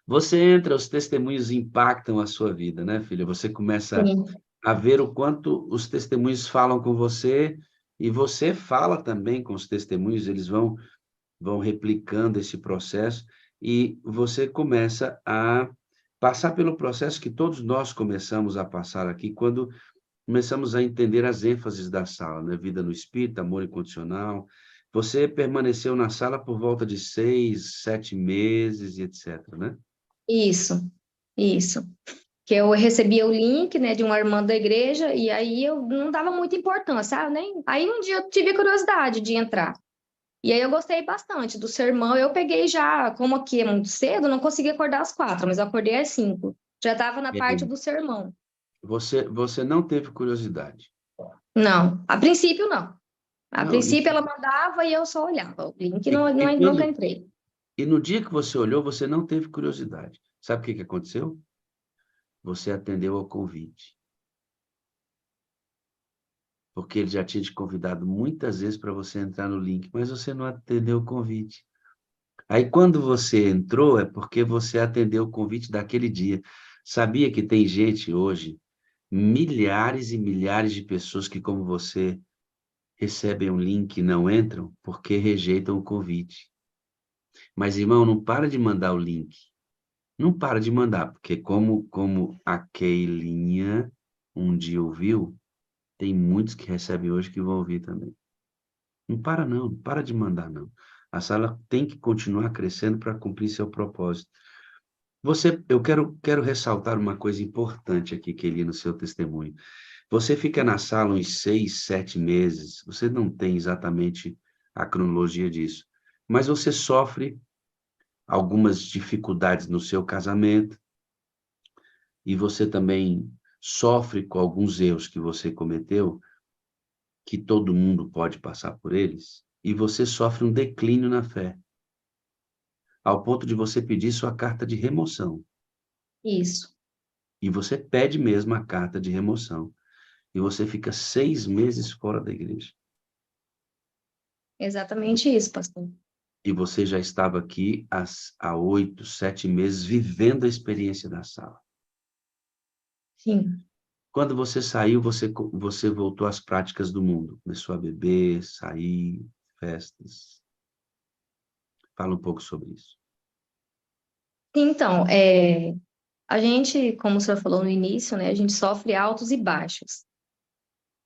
Você entra, os testemunhos impactam a sua vida, né, filha? Você começa Sim, a ver o quanto os testemunhos falam com você e você fala também com os testemunhos, eles vão replicando esse processo e você começa a passar pelo processo que todos nós começamos a passar aqui quando começamos a entender as ênfases da sala, né? Vida no Espírito, amor incondicional. Você permaneceu na sala por volta de 6, 7 meses e etc, né? isso, isso. Que eu recebia o link, né, de uma irmã da igreja, e aí eu não dava muita importância, sabe? Aí um dia eu tive curiosidade de entrar. E aí eu gostei bastante do sermão. Eu peguei já, como aqui é muito cedo, não consegui acordar às 4, mas eu acordei às 5. Já estava na parte E do sermão. você não teve curiosidade. Não, a princípio não. A Não, princípio ela mandava e eu só olhava. O link e, e nunca quando entrei. e no dia que você olhou, você não teve curiosidade. Sabe o que que aconteceu? Você atendeu ao convite. Porque ele já tinha te convidado muitas vezes para você entrar no link, mas você não atendeu o convite. Aí, quando você entrou, é porque você atendeu o convite daquele dia. Sabia que tem gente hoje, milhares e milhares de pessoas que, como você, recebem um link e não entram porque rejeitam o convite. Mas, irmão, não para de mandar o link. Não para de mandar, porque como a Keilinha um dia ouviu, tem muitos que recebem hoje que vão ouvir também. Não para não, não para de mandar não. A sala tem que continuar crescendo para cumprir seu propósito. Eu quero ressaltar uma coisa importante aqui, Kelly, no seu testemunho. Você fica na sala uns 6, 7 meses, você não tem exatamente a cronologia disso, mas você sofre algumas dificuldades no seu casamento e você também sofre com alguns erros que você cometeu, que todo mundo pode passar por eles, e você sofre um declínio na fé, ao ponto de você pedir sua carta de remoção. Isso, E você pede mesmo a carta de remoção. E você fica 6 meses fora da igreja. exatamente isso, pastor. E você já estava aqui há 8, 7 meses vivendo a experiência da sala. Sim. Quando você saiu, você voltou às práticas do mundo. Começou a beber, sair, festas. Fala um pouco sobre isso. Então, a gente, como o senhor falou no início, né, a gente sofre altos e baixos.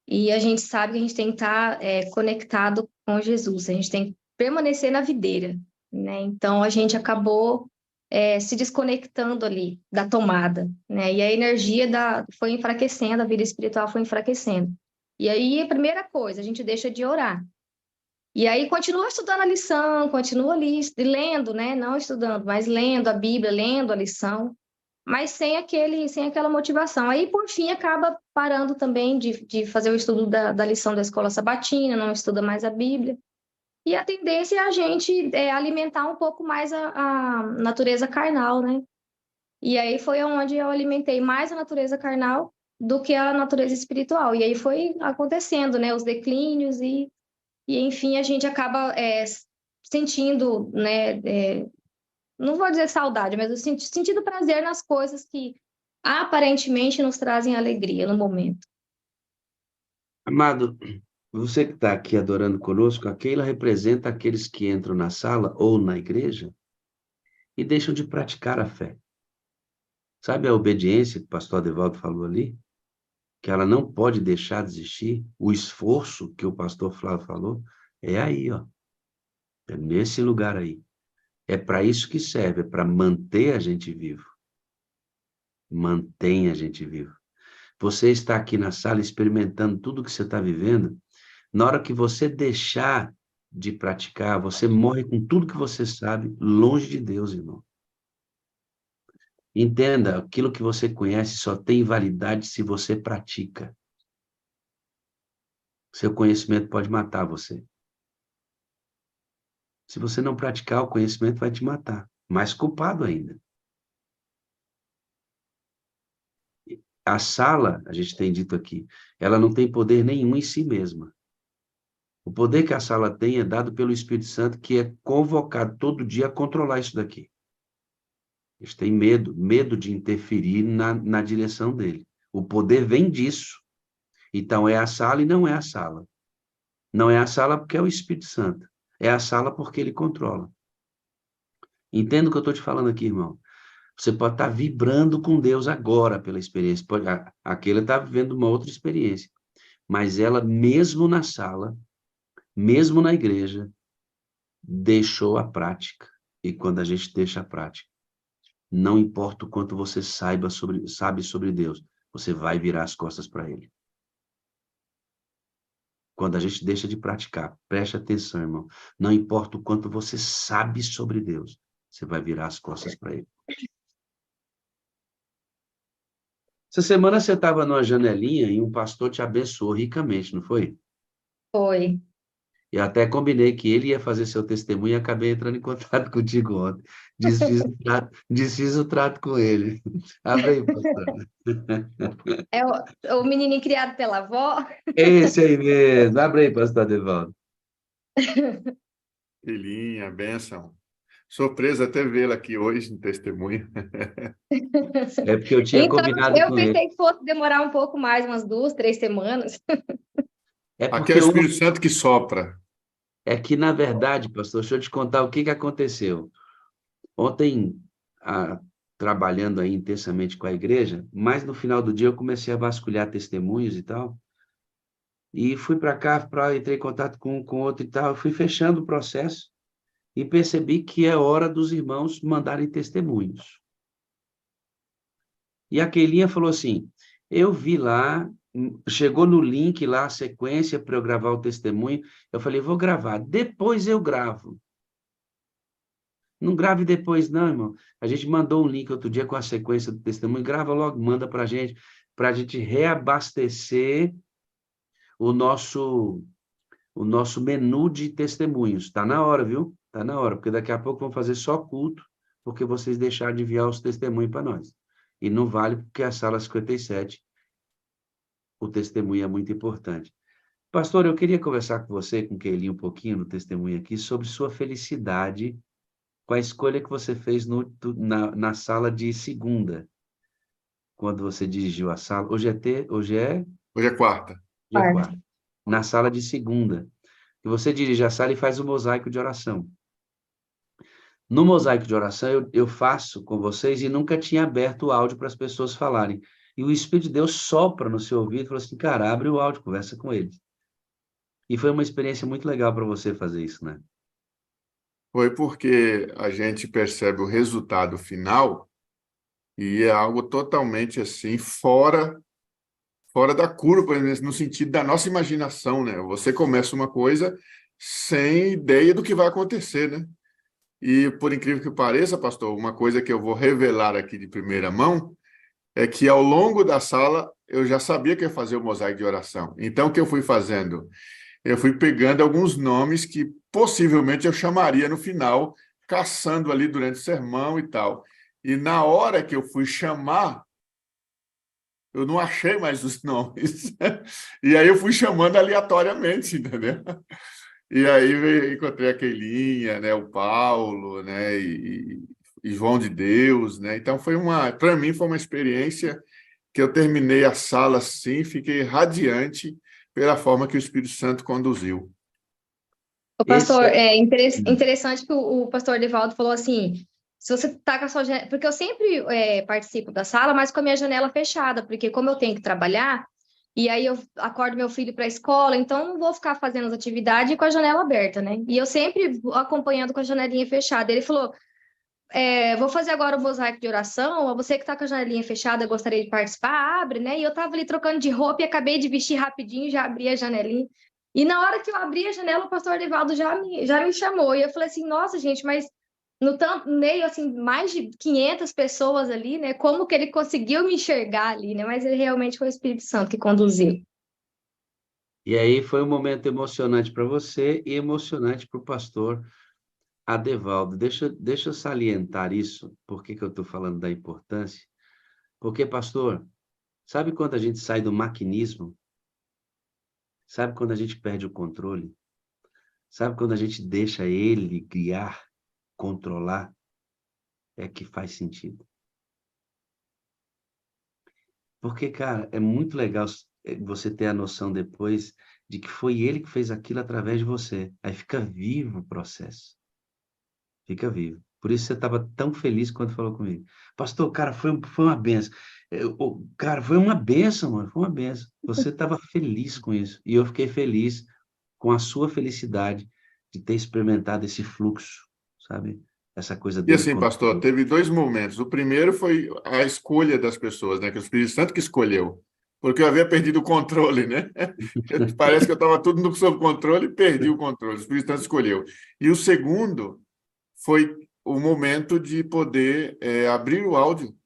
E a gente sabe que a gente tem que estar conectado com Jesus, a gente tem que permanecer na videira, né? Então, a gente acabou se desconectando ali da tomada, né? E a energia foi enfraquecendo, a vida espiritual foi enfraquecendo. E aí, a primeira coisa, a gente deixa de orar. E aí, continua estudando a lição, continua ali, lendo, né? Não estudando, mas lendo a Bíblia, lendo a lição, mas sem aquela motivação. Aí, por fim, acaba parando também de fazer o estudo da lição da escola sabatina, não estuda mais a Bíblia. E a tendência é a gente alimentar um pouco mais a natureza carnal, né? E aí foi onde eu alimentei mais a natureza carnal do que a natureza espiritual. E aí foi acontecendo, né? Os declínios e enfim, a gente acaba sentindo, né? Não vou dizer saudade, mas eu sentindo prazer nas coisas que aparentemente nos trazem alegria no momento. Amado, você que está aqui adorando conosco, a Keila representa aqueles que entram na sala ou na igreja e deixam de praticar a fé. Sabe a obediência que o pastor Adevaldo falou ali? Que ela não pode deixar de existir? O esforço que o pastor Flávio falou? É aí, ó. É nesse lugar aí. É para isso que serve, é para manter a gente vivo. Mantém a gente vivo. Você está aqui na sala experimentando tudo que você está vivendo. Na hora que você deixar de praticar, você morre com tudo que você sabe, longe de Deus, irmão. Entenda, aquilo que você conhece só tem validade se você pratica. Seu conhecimento pode matar você. Se você não praticar, o conhecimento vai te matar. Mais culpado ainda. A sala, a gente tem dito aqui, ela não tem poder nenhum em si mesma. O poder que a sala tem é dado pelo Espírito Santo, que é convocado todo dia a controlar isso daqui. Eles têm medo de interferir na direção dele. O poder vem disso. Então, é a sala e não é a sala. Não é a sala porque é o Espírito Santo. É a sala porque ele controla. Entenda o que eu estou te falando aqui, irmão. Você pode estar vibrando com Deus agora pela experiência. Aquele está vivendo uma outra experiência. Mas ela, mesmo na sala, mesmo na igreja, deixou a prática. E quando a gente deixa a prática, não importa o quanto você sabe sobre Deus, você vai virar as costas para ele. Quando a gente deixa de praticar, preste atenção, irmão. Não importa o quanto você sabe sobre Deus, você vai virar as costas para ele. Essa semana você estava numa janelinha e um pastor te abençoou ricamente, não foi? Foi. E até combinei que ele ia fazer seu testemunho e acabei entrando em contato contigo ontem. Desfiz o trato com ele. Abre aí, pastor. É o menininho criado pela avó. Esse aí mesmo. Abre aí, pastor Adevaldo. Filhinha, bênção. Surpresa até vê-la aqui hoje no testemunho. É porque eu tinha Então, combinado eu com ele. pensei que fosse demorar um pouco mais, umas 2, 3 semanas. É Aqui é o porque Espírito Santo que sopra. é que, na verdade, pastor, deixa eu te contar o que aconteceu. Ontem, trabalhando aí intensamente com a igreja, mas no final do dia eu comecei a vasculhar testemunhos e tal, e fui para cá, entrei em contato com outro e tal, fui fechando o processo e percebi que é hora dos irmãos mandarem testemunhos. E a Keilinha falou assim, eu vi lá, chegou no link lá, a sequência para eu gravar o testemunho, eu falei, vou gravar, depois eu gravo. Não grave depois, não, irmão. A gente mandou um link outro dia com a sequência do testemunho. Grava logo, manda para a gente reabastecer o nosso menu de testemunhos. Está na hora, viu? Está na hora, porque daqui a pouco vamos fazer só culto, porque vocês deixaram de enviar os testemunhos para nós. E não vale, porque a sala 57, o testemunho é muito importante. Pastor, eu queria conversar com você, com Keilinha, um pouquinho no testemunho aqui, sobre sua felicidade com a escolha que você fez na sala de segunda, quando você dirigiu a sala. Hoje é Hoje é quarta. quarta. Na sala de segunda. E você dirige a sala e faz o mosaico de oração. No mosaico de oração, eu faço com vocês e nunca tinha aberto o áudio para as pessoas falarem. E o Espírito de Deus sopra no seu ouvido e fala assim, cara, abre o áudio, conversa com eles. E foi uma experiência muito legal para você fazer isso, né? Foi porque a gente percebe o resultado final e é algo totalmente assim, fora da curva, no sentido da nossa imaginação, né? Você começa uma coisa sem ideia do que vai acontecer, né? E, por incrível que pareça, pastor, uma coisa que eu vou revelar aqui de primeira mão é que, ao longo da sala, eu já sabia que ia fazer o mosaico de oração. Então, o que eu fui fazendo? Eu fui pegando alguns nomes que possivelmente eu chamaria no final, caçando ali durante o sermão e tal. E na hora que eu fui chamar, eu não achei mais os nomes. E aí eu fui chamando aleatoriamente, entendeu? E aí encontrei a Keilinha, né, o Paulo, né, e João de Deus, né? Então para mim foi uma experiência que eu terminei a sala assim, fiquei radiante pela forma que o Espírito Santo conduziu. O pastor, é interessante que o pastor Edevaldo falou assim, se você está com a sua janela... Porque eu sempre participo da sala, mas com a minha janela fechada, porque como eu tenho que trabalhar, e aí eu acordo meu filho para a escola, então não vou ficar fazendo as atividades com a janela aberta, né? E eu sempre acompanhando com a janelinha fechada. Ele falou, vou fazer agora o mosaico de oração, você que está com a janelinha fechada, gostaria de participar, abre, né? E eu estava ali trocando de roupa e acabei de vestir rapidinho, já abri a janelinha. E na hora que eu abri a janela, o pastor Edevaldo já me chamou. E eu falei assim, nossa, gente, mas no meio, assim, mais de 500 pessoas ali, né? Como que ele conseguiu me enxergar ali, né? Mas ele realmente foi o Espírito Santo que conduziu. E aí foi um momento emocionante para você e emocionante para o pastor Adevaldo. Deixa eu salientar isso. Por que eu estou falando da importância? Porque, pastor, Sabe quando a gente sai do maquinismo? Sabe quando a gente perde o controle? Sabe quando a gente deixa ele guiar, controlar? É que faz sentido. Porque, cara, é muito legal você ter a noção depois de que foi ele que fez aquilo através de você. Aí fica vivo o processo. Fica vivo. Por isso você estava tão feliz quando falou comigo. Pastor, cara, foi uma benção. Cara, foi uma benção, mano. Foi uma benção. Você estava feliz com isso. E eu fiquei feliz com a sua felicidade de ter experimentado esse fluxo, sabe? Essa coisa E dele assim, pastor, controlando. teve dois momentos. O primeiro foi a escolha das pessoas, né? Que o Espírito Santo que escolheu. Porque eu havia perdido o controle, né? Parece que eu estava tudo sob controle e perdi o controle. O Espírito Santo escolheu. E o segundo foi o momento de poder abrir o áudio,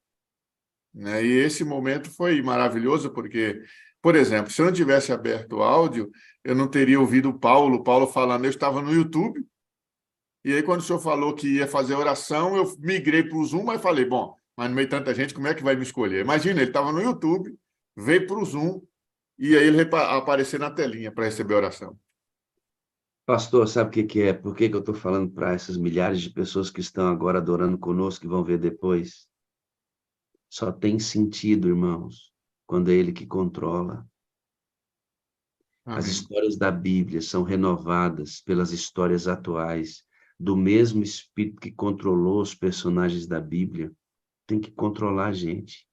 né? E esse momento foi maravilhoso, porque, por exemplo, se eu não tivesse aberto o áudio, eu não teria ouvido o Paulo falando, eu estava no YouTube, e aí quando o senhor falou que ia fazer oração, eu migrei para o Zoom, mas falei, bom, mas no meio de tanta gente, como é que vai me escolher? Imagina, ele estava no YouTube, veio para o Zoom, e aí ele aparecer na telinha para receber a oração. Pastor, sabe o que que é? Por que que eu estou falando para essas milhares de pessoas que estão agora adorando conosco, que vão ver depois? Só tem sentido, irmãos, quando é ele que controla. As Amém. histórias da Bíblia são renovadas pelas histórias atuais, do mesmo Espírito que controlou os personagens da Bíblia, tem que controlar a gente.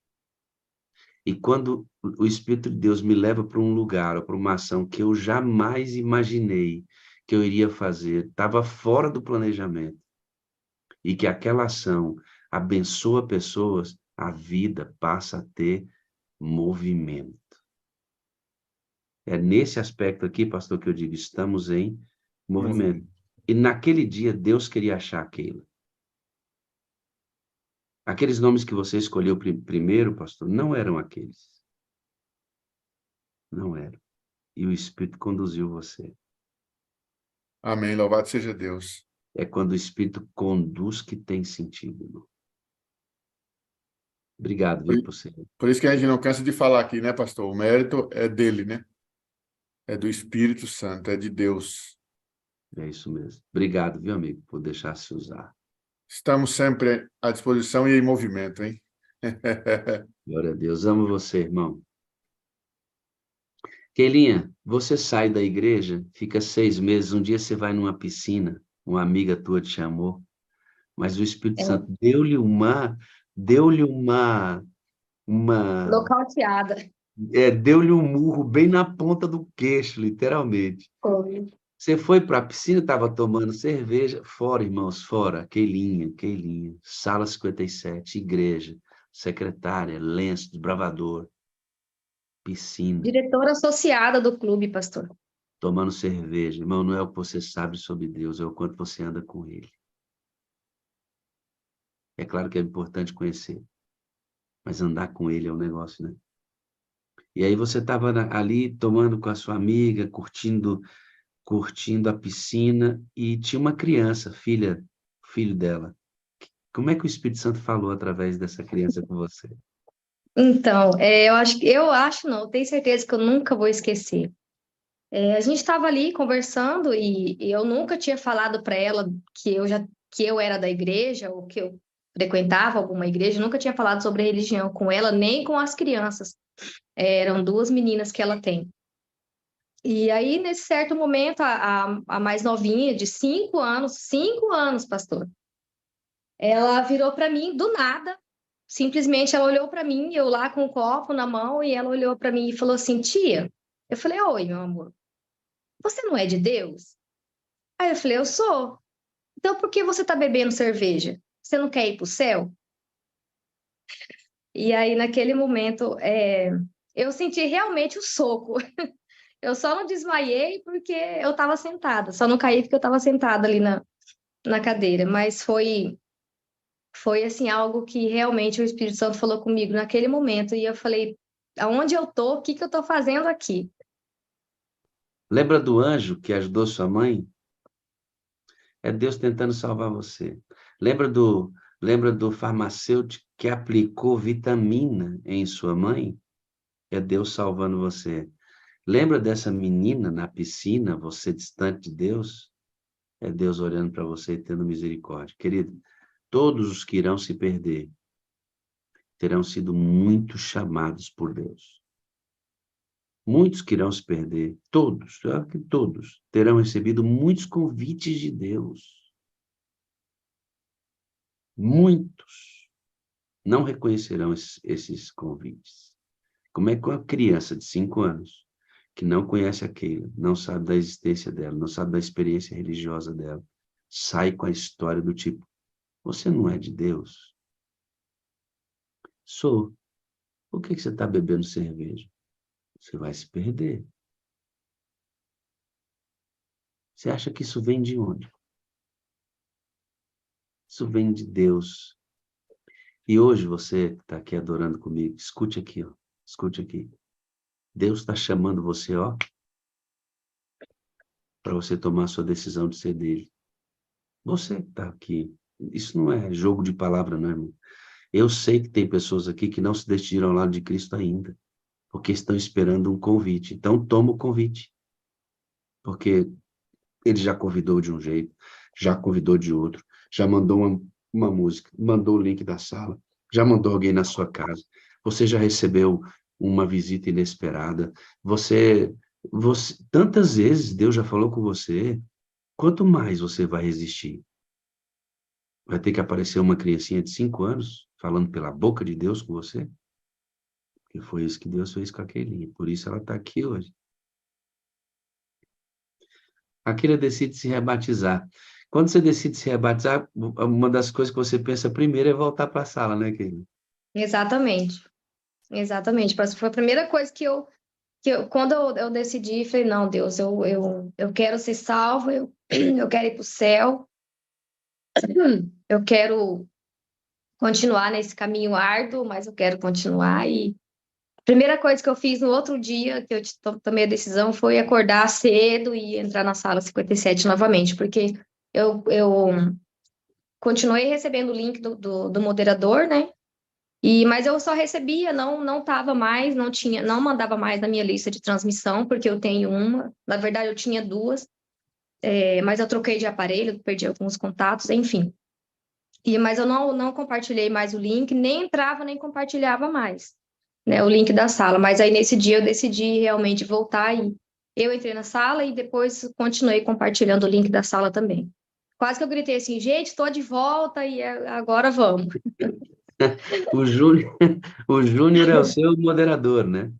E quando o Espírito de Deus me leva para um lugar ou para uma ação que eu jamais imaginei que eu iria fazer, estava fora do planejamento, e que aquela ação abençoa pessoas, a vida passa a ter movimento. É nesse aspecto aqui, pastor, que eu digo, estamos em movimento. E naquele dia, Deus queria achar Keila. Aqueles nomes que você escolheu primeiro, pastor, não eram aqueles. Não eram. E o Espírito conduziu você. Amém. Louvado seja Deus. É quando o Espírito conduz que tem sentido, irmão. Obrigado, Por viu, por ser. por isso que a gente não cansa de falar aqui, né, pastor? O mérito é dele, né? É do Espírito Santo, é de Deus. É isso mesmo. Obrigado, viu, amigo, por deixar se usar. Estamos sempre à disposição e em movimento, hein? Glória a Deus. Amo você, irmão. Keilinha, você sai da igreja, fica 6 meses, um dia você vai numa piscina, uma amiga tua te chamou, mas o Espírito É Santo deu-lhe nocauteada. deu-lhe um murro bem na ponta do queixo, literalmente. Foi. Você foi para a piscina, estava tomando cerveja, fora, irmãos, fora, Keilinha, sala 57, igreja, secretária, lenço, desbravador, piscina, Diretora associada do clube, pastor. tomando cerveja. Irmão, não é o que você sabe sobre Deus, é o quanto você anda com Ele. É claro que é importante conhecer, mas andar com Ele é um negócio, né? E aí você estava ali tomando com a sua amiga, curtindo a piscina, e tinha uma criança, filho dela. Como é que o Espírito Santo falou através dessa criança com você? Então, eu acho não, tenho certeza que eu nunca vou esquecer. A gente estava ali conversando e eu nunca tinha falado para ela que eu era da igreja ou que eu frequentava alguma igreja, nunca tinha falado sobre religião com ela, nem com as crianças. Eram 2 meninas que ela tem. E aí, nesse certo momento, a mais novinha, de 5 anos, pastor, ela virou para mim do nada, simplesmente ela olhou para mim, eu lá com o copo na mão, e ela olhou para mim e falou assim: tia. Eu falei: oi, meu amor, você não é de Deus? Aí eu falei: eu sou. Então por que você está bebendo cerveja? Você não quer ir para o céu? E aí, naquele momento, eu senti realmente o soco. Eu só não desmaiei porque eu estava sentada, só não caí porque eu estava sentada ali na cadeira, mas foi assim algo que realmente o Espírito Santo falou comigo naquele momento, e eu falei: aonde eu tô? O que que eu tô fazendo aqui? Lembra do anjo que ajudou sua mãe? É Deus tentando salvar você. Lembra do farmacêutico que aplicou vitamina em sua mãe? é Deus salvando você. Lembra dessa menina na piscina, você distante de Deus? É Deus olhando para você e tendo misericórdia. Querido, todos os que irão se perder terão sido muito chamados por Deus. Muitos que irão se perder, todos terão recebido muitos convites de Deus. Muitos não reconhecerão esses convites. Como é que uma criança de 5 anos, que não conhece a Keila, não sabe da existência dela, não sabe da experiência religiosa dela, sai com a história do tipo, você não é de Deus? Sou. Por que você está bebendo cerveja? Você vai se perder. Você acha que isso vem de onde? Isso vem de Deus. E hoje você que está aqui adorando comigo, escute aqui, ó. Escute aqui. Deus está chamando você, ó, para você tomar a sua decisão de ser dele. Você que está aqui. Isso não é jogo de palavra, não, irmão. Eu sei que tem pessoas aqui que não se decidiram ao lado de Cristo ainda, porque estão esperando um convite. Então, toma o convite. Porque ele já convidou de um jeito, já convidou de outro, já mandou uma música, mandou o link da sala, já mandou alguém na sua casa, você já recebeu uma visita inesperada, você tantas vezes Deus já falou com você, quanto mais você vai resistir? Vai ter que aparecer uma criancinha de 5 anos falando pela boca de Deus com você? Porque foi isso que Deus fez com a Keilinha, por isso ela está aqui hoje. A Keila decide se rebatizar. Quando você decide se rebatizar, uma das coisas que você pensa primeiro é voltar para a sala, né, Keila? Exatamente. Exatamente. Foi a primeira coisa que quando eu decidi, falei, não, Deus, eu quero ser salvo, eu quero ir para o céu, eu quero continuar nesse caminho árduo, mas eu quero continuar. E a primeira coisa que eu fiz no outro dia, que eu tomei a decisão, foi acordar cedo e entrar na sala 57 novamente, porque eu continuei recebendo o link do moderador, né? Mas eu só recebia, não estava mais, não mandava mais na minha lista de transmissão, porque eu tenho uma, na verdade eu tinha 2, mas eu troquei de aparelho, perdi alguns contatos, enfim. Mas eu não compartilhei mais o link, nem entrava, nem compartilhava mais, né, o link da sala. Mas aí nesse dia eu decidi realmente voltar e eu entrei na sala e depois continuei compartilhando o link da sala também. Quase que eu gritei assim, gente, estou de volta e agora vamos. O Júnior é o seu moderador, né?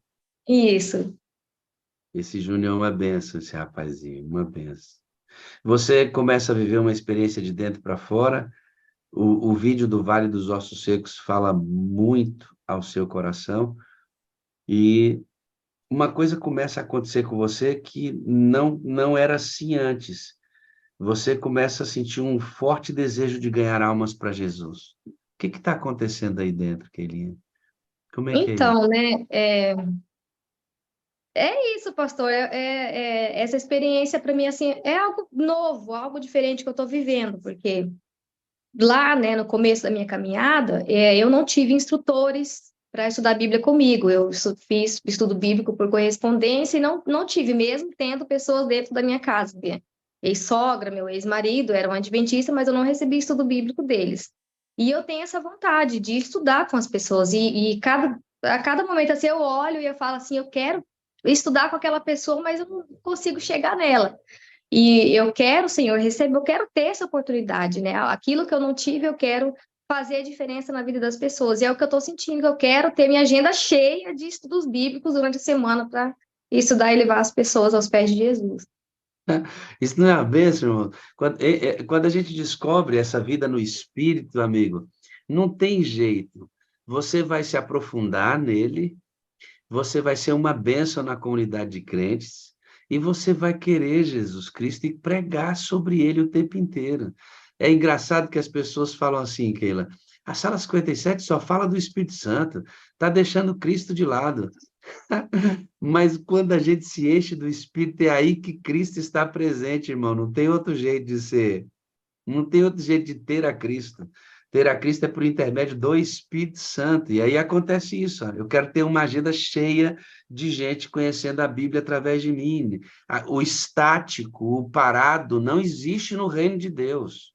Isso. Esse Júnior é uma benção, esse rapazinho, uma benção. Você começa a viver uma experiência de dentro para fora. O vídeo do Vale dos Ossos Secos fala muito ao seu coração. E uma coisa começa a acontecer com você que não era assim antes. Você começa a sentir um forte desejo de ganhar almas para Jesus. O que está acontecendo aí dentro, Keilinha? Como é que é isso? Então, né, é isso, pastor. Essa experiência para mim assim é algo novo, algo diferente que eu estou vivendo, porque lá, né, no começo da minha caminhada, eu não tive instrutores para estudar a Bíblia comigo. Eu fiz estudo bíblico por correspondência e não tive, mesmo tendo pessoas dentro da minha casa. Minha ex-sogra, meu ex-marido eram adventistas, mas eu não recebi estudo bíblico deles. E eu tenho essa vontade de estudar com as pessoas. A cada momento assim, eu olho e eu falo assim, eu quero estudar com aquela pessoa, mas eu não consigo chegar nela. E eu quero, Senhor, eu quero ter essa oportunidade, né? Aquilo que eu não tive, eu quero fazer a diferença na vida das pessoas. E é o que eu estou sentindo, eu quero ter minha agenda cheia de estudos bíblicos durante a semana para estudar e levar as pessoas aos pés de Jesus. Isso não é uma bênção, irmão? Quando a gente descobre essa vida no Espírito, amigo, não tem jeito. Você vai se aprofundar nele, você vai ser uma bênção na comunidade de crentes, e você vai querer Jesus Cristo e pregar sobre ele o tempo inteiro. É engraçado que as pessoas falam assim, Keila, a sala 57 só fala do Espírito Santo, está deixando Cristo de lado. Mas quando a gente se enche do Espírito, é aí que Cristo está presente, irmão. Não tem outro jeito de ser. Não tem outro jeito de ter a Cristo. Ter a Cristo é por intermédio do Espírito Santo. E aí acontece isso. Ó. Eu quero ter uma agenda cheia de gente conhecendo a Bíblia através de mim. O estático, o parado, não existe no reino de Deus.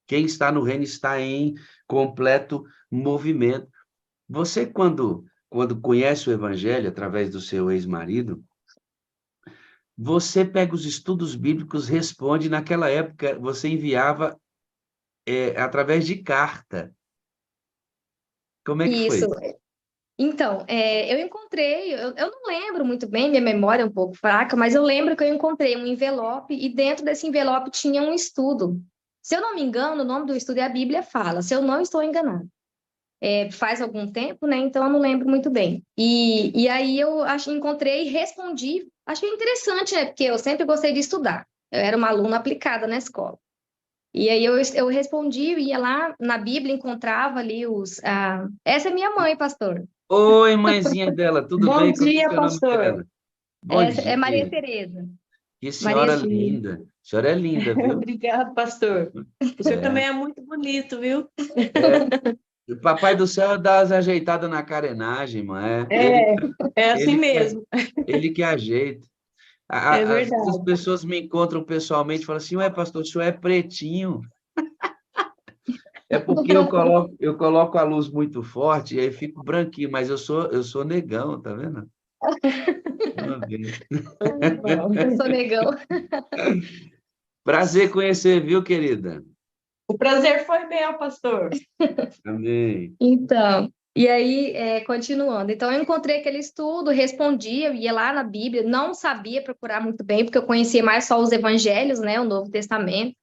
Quem está no reino está em completo movimento. Você, quando conhece o Evangelho através do seu ex-marido, você pega os estudos bíblicos, responde. Naquela época, você enviava através de carta. Como é que foi? Isso. Então, eu encontrei, eu não lembro muito bem, minha memória é um pouco fraca, mas eu lembro que eu encontrei um envelope e dentro desse envelope tinha um estudo. Se eu não me engano, o nome do estudo é A Bíblia Fala, se eu não estou enganada. Faz algum tempo, né? Então eu não lembro muito bem. E aí eu encontrei e respondi. Achei interessante, né? Porque eu sempre gostei de estudar. Eu era uma aluna aplicada na escola. E aí eu respondi, ia lá na Bíblia, encontrava ali Essa é minha mãe, pastor. Oi, mãezinha dela, tudo Bom bem? Como é dia, que é o nome pastor. dela? Bom Essa é Maria dia. Tereza. Que Maria senhora linda. A senhora é linda, viu? Obrigado, pastor. O senhor também é muito bonito, viu? O Papai do Céu dá as ajeitadas na carenagem, mãe. É assim Ele, mesmo. ele que ajeita. É Às vezes as verdade. pessoas me encontram pessoalmente e falam assim, ué, pastor, o senhor é pretinho. É porque eu coloco a luz muito forte e aí fico branquinho, mas eu sou negão, tá vendo? Uma vez. Eu sou negão. Prazer conhecer, viu, querida? O prazer foi meu, pastor. Amém. Então, e aí, continuando. Então, eu encontrei aquele estudo, respondia, ia lá na Bíblia, não sabia procurar muito bem, porque eu conhecia mais só os evangelhos, né, o Novo Testamento,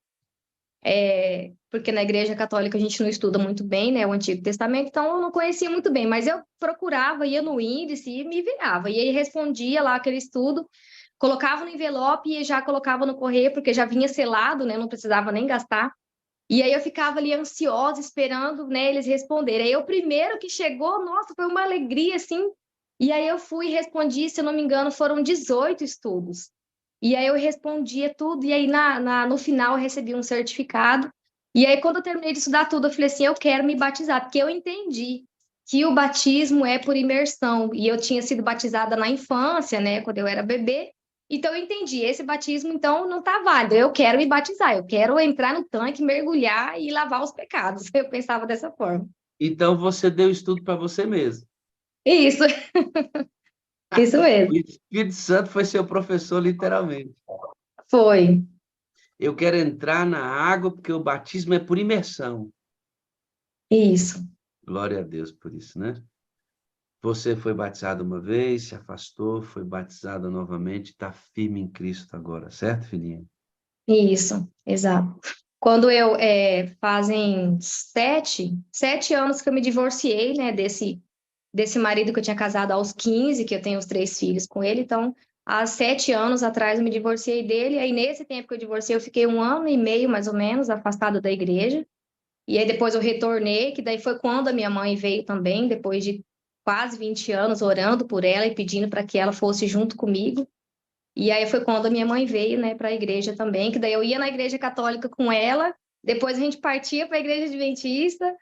porque na Igreja Católica a gente não estuda muito bem, né, o Antigo Testamento, então eu não conhecia muito bem, mas eu procurava, ia no índice e me virava, e aí respondia lá aquele estudo, colocava no envelope e já colocava no correio, porque já vinha selado, né, não precisava nem gastar. E aí eu ficava ali ansiosa, esperando, né, eles responderem. Aí o primeiro que chegou, nossa, foi uma alegria, assim. E aí eu fui e respondi, se eu não me engano, foram 18 estudos. E aí eu respondia tudo, e aí no final eu recebi um certificado. E aí quando eu terminei de estudar tudo, eu falei assim, eu quero me batizar, porque eu entendi que o batismo é por imersão. E eu tinha sido batizada na infância, né, quando eu era bebê. Então, eu entendi, esse batismo, então, não está válido. Eu quero me batizar, eu quero entrar no tanque, mergulhar e lavar os pecados. Eu pensava dessa forma. Então você deu estudo para você mesmo. Isso, isso O mesmo. Espírito Santo foi seu professor, literalmente. Foi. Eu quero entrar na água porque o batismo é por imersão. Isso. Glória a Deus por isso, né? Você foi batizado uma vez, se afastou, foi batizado novamente, está firme em Cristo agora, certo, filhinha? Isso, exato. Quando fazem 7 anos que eu me divorciei, né, desse marido que eu tinha casado aos 15, que eu tenho os 3 filhos com ele, então, há 7 anos atrás eu me divorciei dele, aí nesse tempo que eu divorciei, eu fiquei 1 ano e meio, mais ou menos, afastada da igreja, e aí depois eu retornei, que daí foi quando a minha mãe veio também, depois de quase 20 anos orando por ela e pedindo para que ela fosse junto comigo. E aí foi quando a minha mãe veio, né, para a igreja também, que daí eu ia na igreja católica com ela, depois a gente partia para a igreja adventista,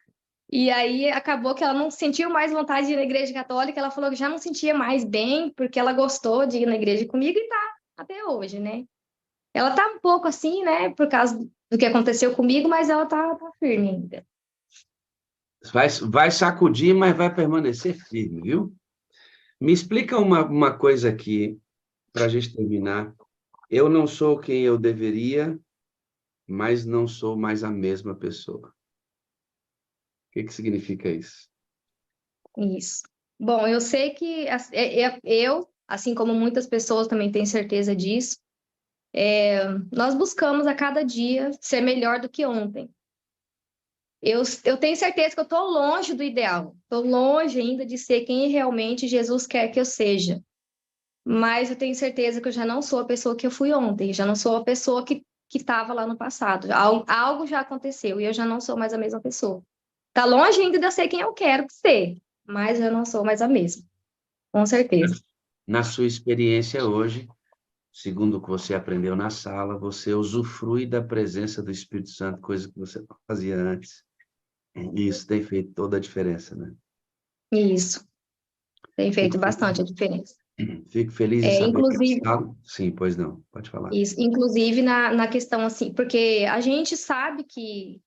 e aí acabou que ela não sentiu mais vontade de ir na igreja católica, ela falou que já não sentia mais bem, porque ela gostou de ir na igreja comigo e tá até hoje, né? Ela tá um pouco assim, né, por causa do que aconteceu comigo, mas ela tá firme ainda. Vai sacudir, mas vai permanecer firme, viu? Me explica uma coisa aqui, para a gente terminar. Eu não sou quem eu deveria, mas não sou mais a mesma pessoa. O que significa isso? Isso. Bom, eu sei que eu, assim como muitas pessoas também têm certeza disso, nós buscamos a cada dia ser melhor do que ontem. Eu tenho certeza que eu estou longe do ideal, estou longe ainda de ser quem realmente Jesus quer que eu seja. Mas eu tenho certeza que eu já não sou a pessoa que eu fui ontem, já não sou a pessoa que estava lá no passado. Algo já aconteceu e eu já não sou mais a mesma pessoa. Está longe ainda de eu ser quem eu quero ser, mas eu não sou mais a mesma, com certeza. Na sua experiência hoje, segundo o que você aprendeu na sala, você usufrui da presença do Espírito Santo, coisa que você não fazia antes. Isso tem feito toda a diferença, né? Isso, tem feito Fico bastante a diferença. Fico feliz em saber que Inclusive, sim, pois não, pode falar. isso, inclusive na questão assim, porque a gente sabe que,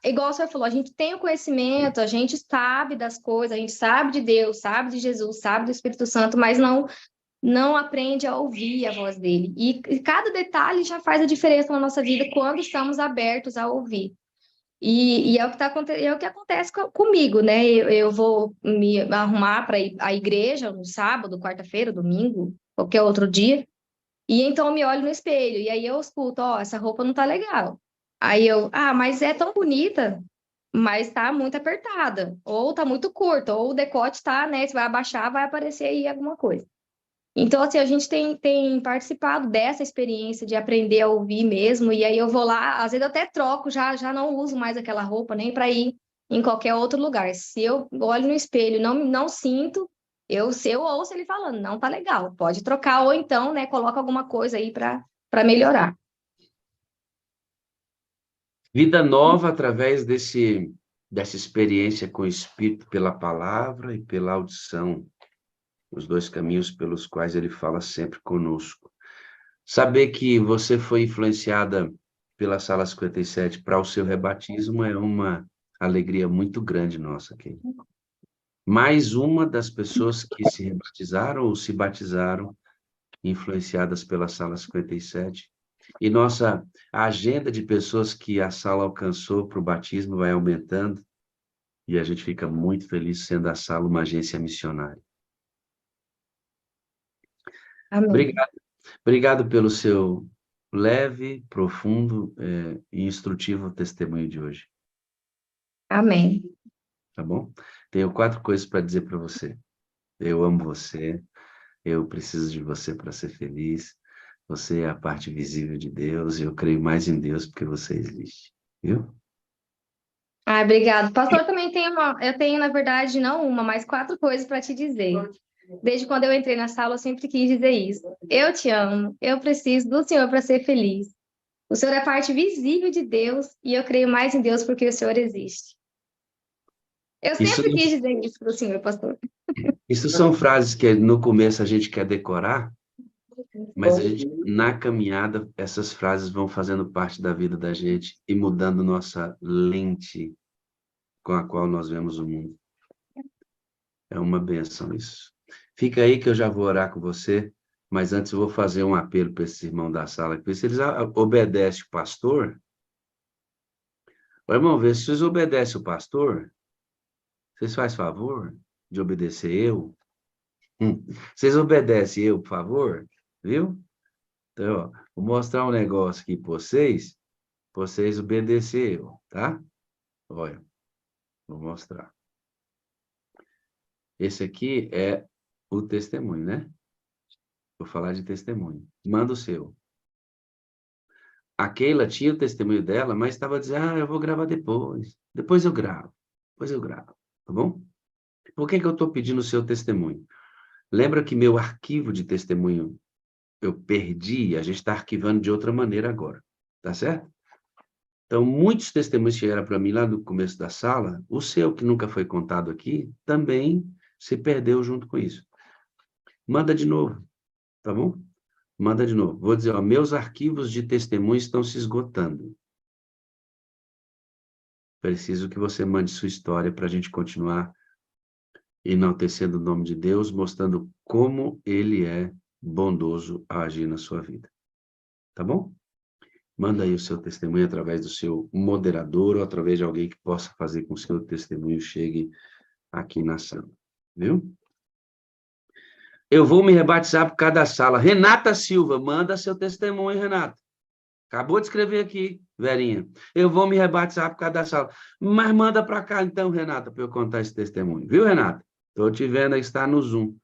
igual o senhor falou, a gente tem o conhecimento, a gente sabe das coisas, a gente sabe de Deus, sabe de Jesus, sabe do Espírito Santo, mas não aprende a ouvir a voz dele. E cada detalhe já faz a diferença na nossa vida quando estamos abertos a ouvir. E é o que é o que acontece comigo, né? Eu vou me arrumar para ir à igreja no sábado, quarta-feira, domingo, qualquer outro dia. E então eu me olho no espelho e aí eu escuto, ó, essa roupa não tá legal. Aí eu, mas é tão bonita, mas tá muito apertada, ou tá muito curta, ou o decote tá, né? Se vai abaixar, vai aparecer aí alguma coisa. Então, assim, a gente tem participado dessa experiência de aprender a ouvir mesmo, e aí eu vou lá, às vezes eu até troco, já não uso mais aquela roupa nem para ir em qualquer outro lugar. Se eu olho no espelho e não sinto, se eu ouço ele falando, não tá legal, pode trocar, ou então, né, coloca alguma coisa aí para melhorar. Vida nova através dessa experiência com o Espírito pela palavra e pela audição, os dois caminhos pelos quais ele fala sempre conosco. Saber que você foi influenciada pela Sala 57 para o seu rebatismo é uma alegria muito grande nossa aqui. Mais uma das pessoas que se rebatizaram ou se batizaram, influenciadas pela Sala 57. E nossa agenda de pessoas que a sala alcançou para o batismo vai aumentando. E a gente fica muito feliz sendo a sala uma agência missionária. Amém. Obrigado pelo seu leve, profundo e instrutivo testemunho de hoje. Amém. Tá bom? Tenho 4 coisas para dizer para você. Eu amo você. Eu preciso de você para ser feliz. Você é a parte visível de Deus e eu creio mais em Deus porque você existe. Viu? Obrigado. Pastor, eu tenho, na verdade, não uma, mas 4 coisas para te dizer. Desde quando eu entrei na sala, eu sempre quis dizer isso. Eu te amo, eu preciso do Senhor para ser feliz. O Senhor é a parte visível de Deus e eu creio mais em Deus porque o Senhor existe. Eu Isso, sempre quis dizer isso para o Senhor, pastor. isso são frases que no começo a gente quer decorar, mas a gente, na caminhada, essas frases vão fazendo parte da vida da gente e mudando nossa lente com a qual nós vemos o mundo. É uma bênção isso. Fica aí que eu já vou orar com você, mas antes eu vou fazer um apelo para esses irmãos da sala. Ver se eles obedecem o pastor. Ô, irmão, vê se vocês obedecem o pastor. Vocês fazem favor de obedecer eu? Vocês obedecem eu, por favor? Viu? Então, ó, vou mostrar um negócio aqui para vocês obedecer eu, tá? Olha, vou mostrar. Esse aqui é o testemunho, né? Vou falar de testemunho. Manda o seu. A Keila tinha o testemunho dela, mas estava dizendo, eu vou gravar depois. Depois eu gravo. Depois eu gravo. Tá bom? Por que eu estou pedindo o seu testemunho? Lembra que meu arquivo de testemunho eu perdi, a gente está arquivando de outra maneira agora. Tá certo? Então, muitos testemunhos chegaram para mim lá no começo da sala. O seu, que nunca foi contado aqui, também se perdeu junto com isso. Manda de novo. Tá bom? Manda de novo. Vou dizer, ó, meus arquivos de testemunhos estão se esgotando. Preciso que você mande sua história para a gente continuar enaltecendo o nome de Deus, mostrando como Ele é bondoso a agir na sua vida. Tá bom? Manda aí o seu testemunho através do seu moderador ou através de alguém que possa fazer com que o seu testemunho chegue aqui na sala. Viu? Eu vou me rebatizar por cada sala. Renata Silva, manda seu testemunho, Renata. Acabou de escrever aqui, Verinha. Eu vou me rebatizar por cada sala. Mas manda para cá, então, Renata, para eu contar esse testemunho. Viu, Renata? Estou te vendo aí, está no Zoom.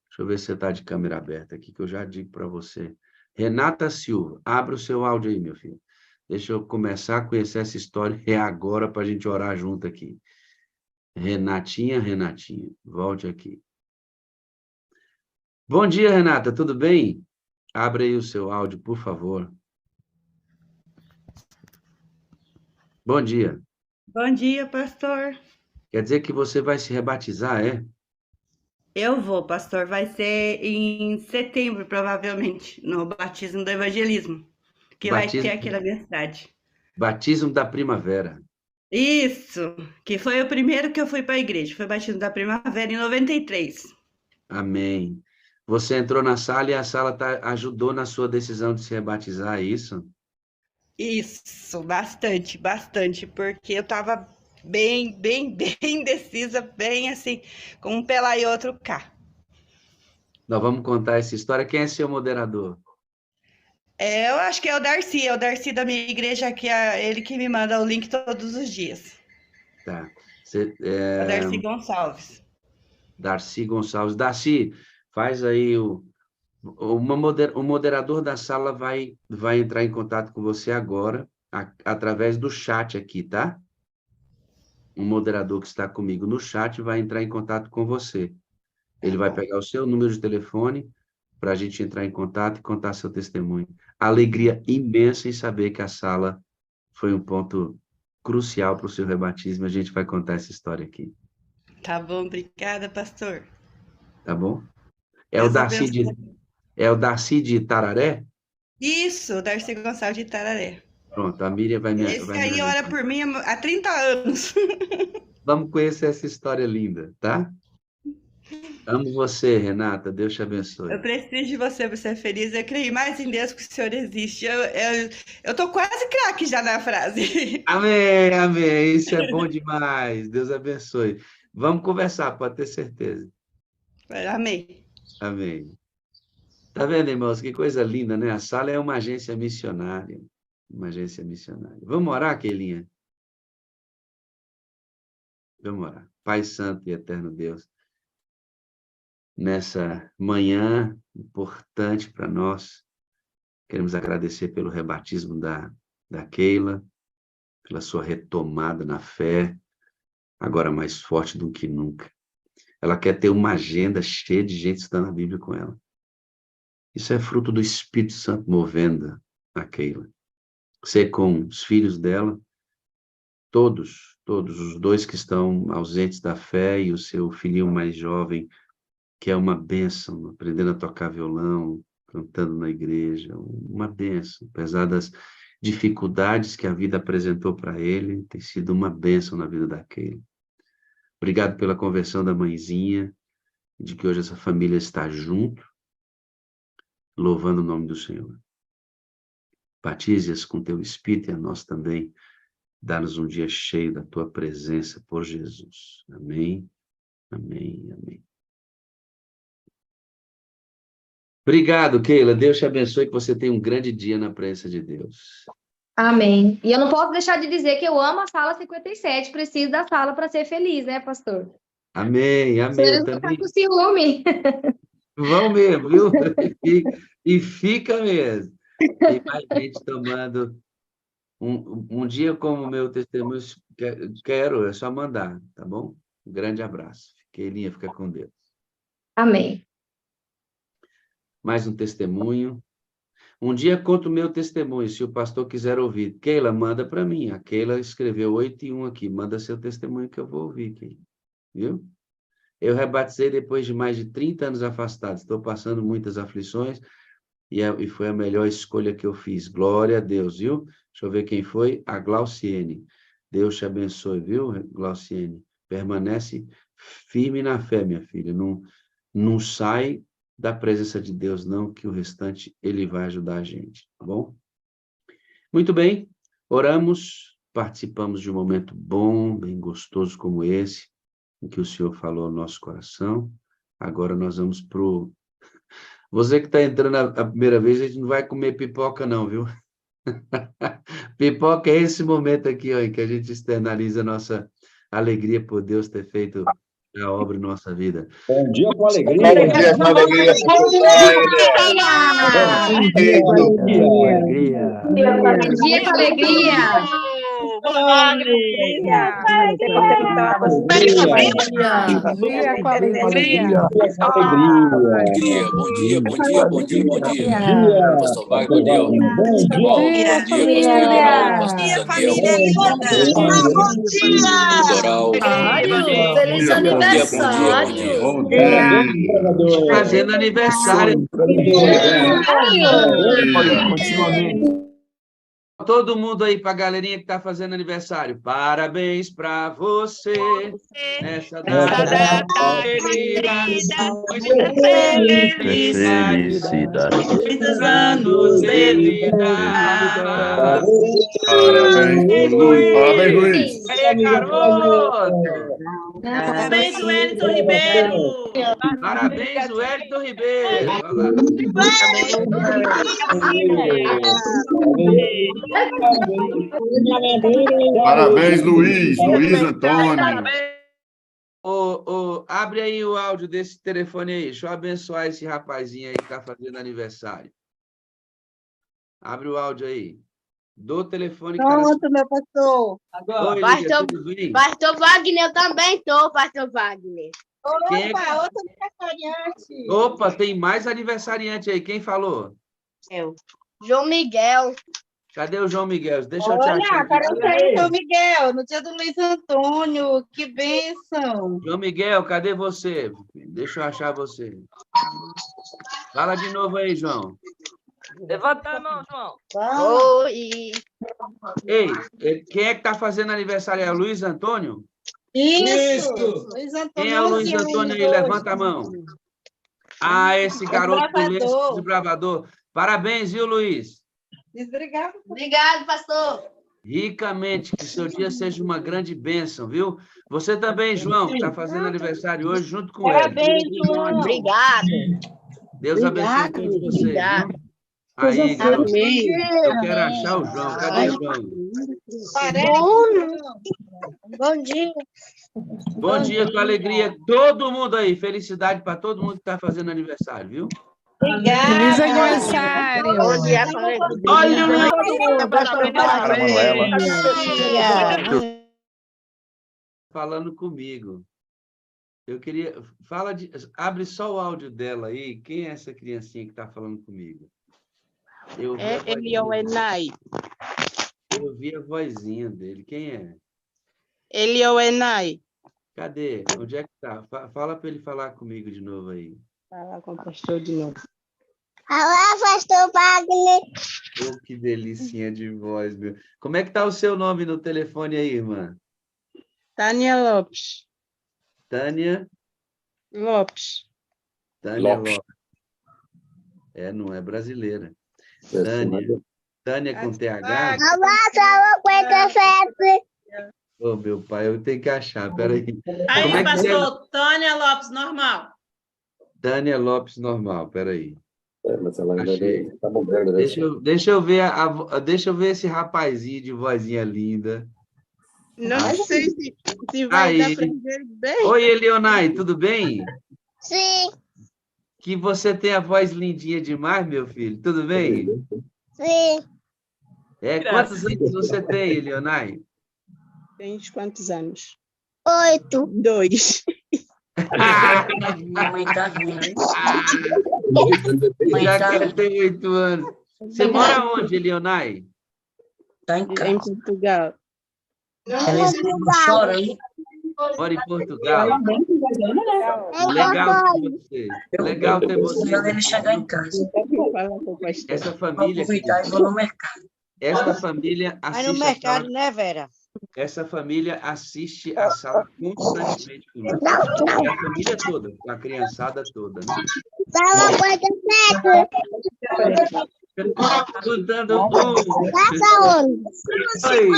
Deixa eu ver se você está de câmera aberta aqui, que eu já digo para você. Renata Silva, abre o seu áudio aí, meu filho. Deixa eu começar a conhecer essa história. É agora para a gente orar junto aqui. Renatinha, volte aqui. Bom dia, Renata, tudo bem? Abre aí o seu áudio, por favor. Bom dia. Bom dia, pastor. Quer dizer que você vai se rebatizar, é? Eu vou, pastor. Vai ser em setembro, provavelmente, no batismo do evangelismo, que vai ter aqui Batismo, na minha cidade. batismo da primavera. Isso, que foi o primeiro que eu fui para a igreja. Foi batismo da primavera em 93. Amém. Você entrou na sala e a sala ajudou na sua decisão de se rebatizar, é isso? Isso, bastante, bastante, porque eu estava bem, bem, bem indecisa, bem assim, com um pé lá e outro cá. Nós vamos contar essa história. Quem é seu moderador? Eu acho que é o Darcy da minha igreja, que é ele que me manda o link todos os dias. Tá. É o Darcy Gonçalves. Darcy Gonçalves. Darcy, faz aí o moderador da sala vai entrar em contato com você agora, através do chat aqui, tá? O moderador que está comigo no chat vai entrar em contato com você. Ele vai pegar o seu número de telefone para a gente entrar em contato e contar seu testemunho. Alegria imensa em saber que a sala foi um ponto crucial para o seu rebatismo. A gente vai contar essa história aqui. Tá bom, obrigada, pastor. Tá bom? Deus abençoe. É o Darcy de Tararé? Isso, o Darcy Gonçalves de Tararé. Pronto, a Miriam vai me Esse aí ora por mim há 30 anos. Vamos conhecer essa história linda, tá? Amo você, Renata. Deus te abençoe. Eu preciso de você, você é feliz. Eu creio mais em Deus que o Senhor existe. Eu tô quase craque já na frase. Amém, amém. Isso é bom demais. Deus abençoe. Vamos conversar, pode ter certeza. Amém. Amém. Tá vendo, irmãos? Que coisa linda, né? A sala é uma agência missionária. Uma agência missionária. Vamos orar, Keilinha? Vamos orar. Pai Santo e Eterno Deus, nessa manhã importante para nós, queremos agradecer pelo rebatismo da Keila, pela sua retomada na fé, agora mais forte do que nunca. Ela quer ter uma agenda cheia de gente estudando a Bíblia com ela. Isso é fruto do Espírito Santo movendo a Keila. Ser com os filhos dela, todos os dois que estão ausentes da fé e o seu filhinho mais jovem, que é uma bênção, aprendendo a tocar violão, cantando na igreja, uma bênção. Apesar das dificuldades que a vida apresentou para ele, tem sido uma bênção na vida da Keila. Obrigado pela conversão da mãezinha, de que hoje essa família está junto, louvando o nome do Senhor. Batize-as com teu Espírito e a nós também. Dá-nos um dia cheio da tua presença por Jesus. Amém, amém, amém. Obrigado, Keila. Deus te abençoe, que você tenha um grande dia na presença de Deus. Amém. E eu não posso deixar de dizer que eu amo a sala 57, preciso da sala para ser feliz, né, pastor? Amém, amém. Vocês vão ficar com ciúme. Vão mesmo, viu? E fica mesmo. Tem mais gente tomando. Um dia como meu testemunho, quero, é só mandar, tá bom? Um grande abraço. Keilinha, fica com Deus. Amém. Mais um testemunho. Um dia conto o meu testemunho, se o pastor quiser ouvir. Keila, manda para mim. A Keila escreveu 8:1 aqui. Manda seu testemunho que eu vou ouvir, Keila. Viu? Eu rebatizei depois de mais de 30 anos afastado. Estou passando muitas aflições e foi a melhor escolha que eu fiz. Glória a Deus, viu? Deixa eu ver quem foi. A Glauciene. Deus te abençoe, viu, Glauciene? Permanece firme na fé, minha filha. Não sai da presença de Deus, não, que o restante ele vai ajudar a gente, tá bom? Muito bem, oramos, participamos de um momento bom, bem gostoso como esse, em que o Senhor falou ao nosso coração. Agora nós vamos pro... Você que está entrando a primeira vez, a gente não vai comer pipoca não, viu? Pipoca é esse momento aqui, ó, em que a gente externaliza a nossa alegria por Deus ter feito a obra em nossa vida. Bom dia com alegria. Bom dia com alegria. Bom dia com alegria. Bom dia. Pastor Wagner, Bom dia, minha família linda. Bom dia! Mário, feliz aniversário! Bom dia. Fazendo aniversário. Todo mundo aí, para a galerinha que está fazendo aniversário. Parabéns para você nessa data querida. Felicidade. Muitos anos de vida. Parabéns, Luiz. Parabéns, Luiz. Aí, garoto! Parabéns, Wellington Ribeiro! Parabéns, Wellington Ribeiro! Olha lá. Parabéns, Luiz. Luiz Antônio. Abre aí o áudio desse telefone aí. Deixa eu abençoar esse rapazinho aí que está fazendo aniversário. Abre o áudio aí. Do telefone. Pronto, meu pastor. Oi, Lídia, tudo bem? Pastor Wagner, eu também estou, pastor Wagner. Quem é que- Opa, outro aniversariante. Opa, tem mais aniversariante aí. Quem falou? Eu. João Miguel. Cadê o João Miguel? Deixa eu te achar. Olha, aqui. parabéns, João Miguel, no dia do Luiz Antônio. Que bênção. João Miguel, cadê você? Deixa eu achar você. Fala de novo aí, João. Levanta a mão, João. Oi. Ei, quem é que está fazendo aniversário? É o Luiz Antônio? Isso. Luiz Antônio. Quem é o Luiz Antônio aí? Levanta a mão. Ah, esse garoto do desbravador. Parabéns, viu, Luiz? Obrigado. Obrigado, pastor. Ricamente, que seu dia seja uma grande bênção, viu? Você também, João, que está fazendo aniversário hoje, junto com ele. Parabéns, João. Obrigado. Deus abençoe todos vocês, viu? Aí, garoto, eu quero achar o João. Cadê o João? Bom dia. Bom dia, com alegria. Todo mundo aí. Felicidade para todo mundo que está fazendo aniversário, viu? Obrigada. Feliz aniversário. Bom dia, Olha o Luiz. falando comigo. Eu queria... Abre só o áudio dela aí. Quem é essa criancinha que está falando comigo? Ele é o Enai. Eu ouvi a vozinha dele. Quem é? Ele é o Enai. Cadê? Onde é que tá? Fala para ele falar comigo de novo aí. Fala com o pastor de novo. Olá, pastor Wagner. Oh, que delicinha de voz, meu. Como é que tá o seu nome no telefone aí, irmã? Tânia Lopes. Tânia? Lopes. Tânia Lopes. Não é brasileira. Tânia com TH? Ô, meu pai, eu tenho que achar, peraí. Aí, Como é que pastor, Tânia Lopes, normal. Tânia Lopes, normal, peraí. Mas ela Achei. tá bombando, né? Deixa eu ver deixa eu ver esse rapazinho de vozinha linda. Não sei se vai Aí. dar para ver bem. Oi, Elionai, tudo bem? Sim, Que você tem a voz lindinha demais, meu filho. Tudo bem? sim. Quantos anos você tem, Elionai? Tens quantos anos? 8. 2. Mamãe tá vendo, hein? Já quer ter 8 anos. Você mora onde, Elionai? Tá em Em casa. Portugal. Ela não chora aí. Mora em Portugal. Legal ter você. Legal ter Quando você. ele chegar em casa, Fala com o pastor. Essa vou família, aproveitar e vou no mercado. essa família Vai no assiste mercado, né, Vera? essa família assiste a sala constantemente comigo. É a família toda, a criançada toda. Né? Contando um. Oi.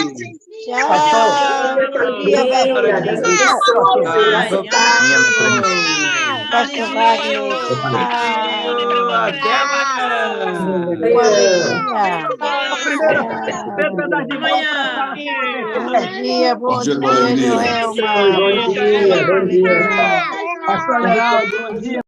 Até amanhã. Bom dia, Bom dia, Joelma. Bom dia.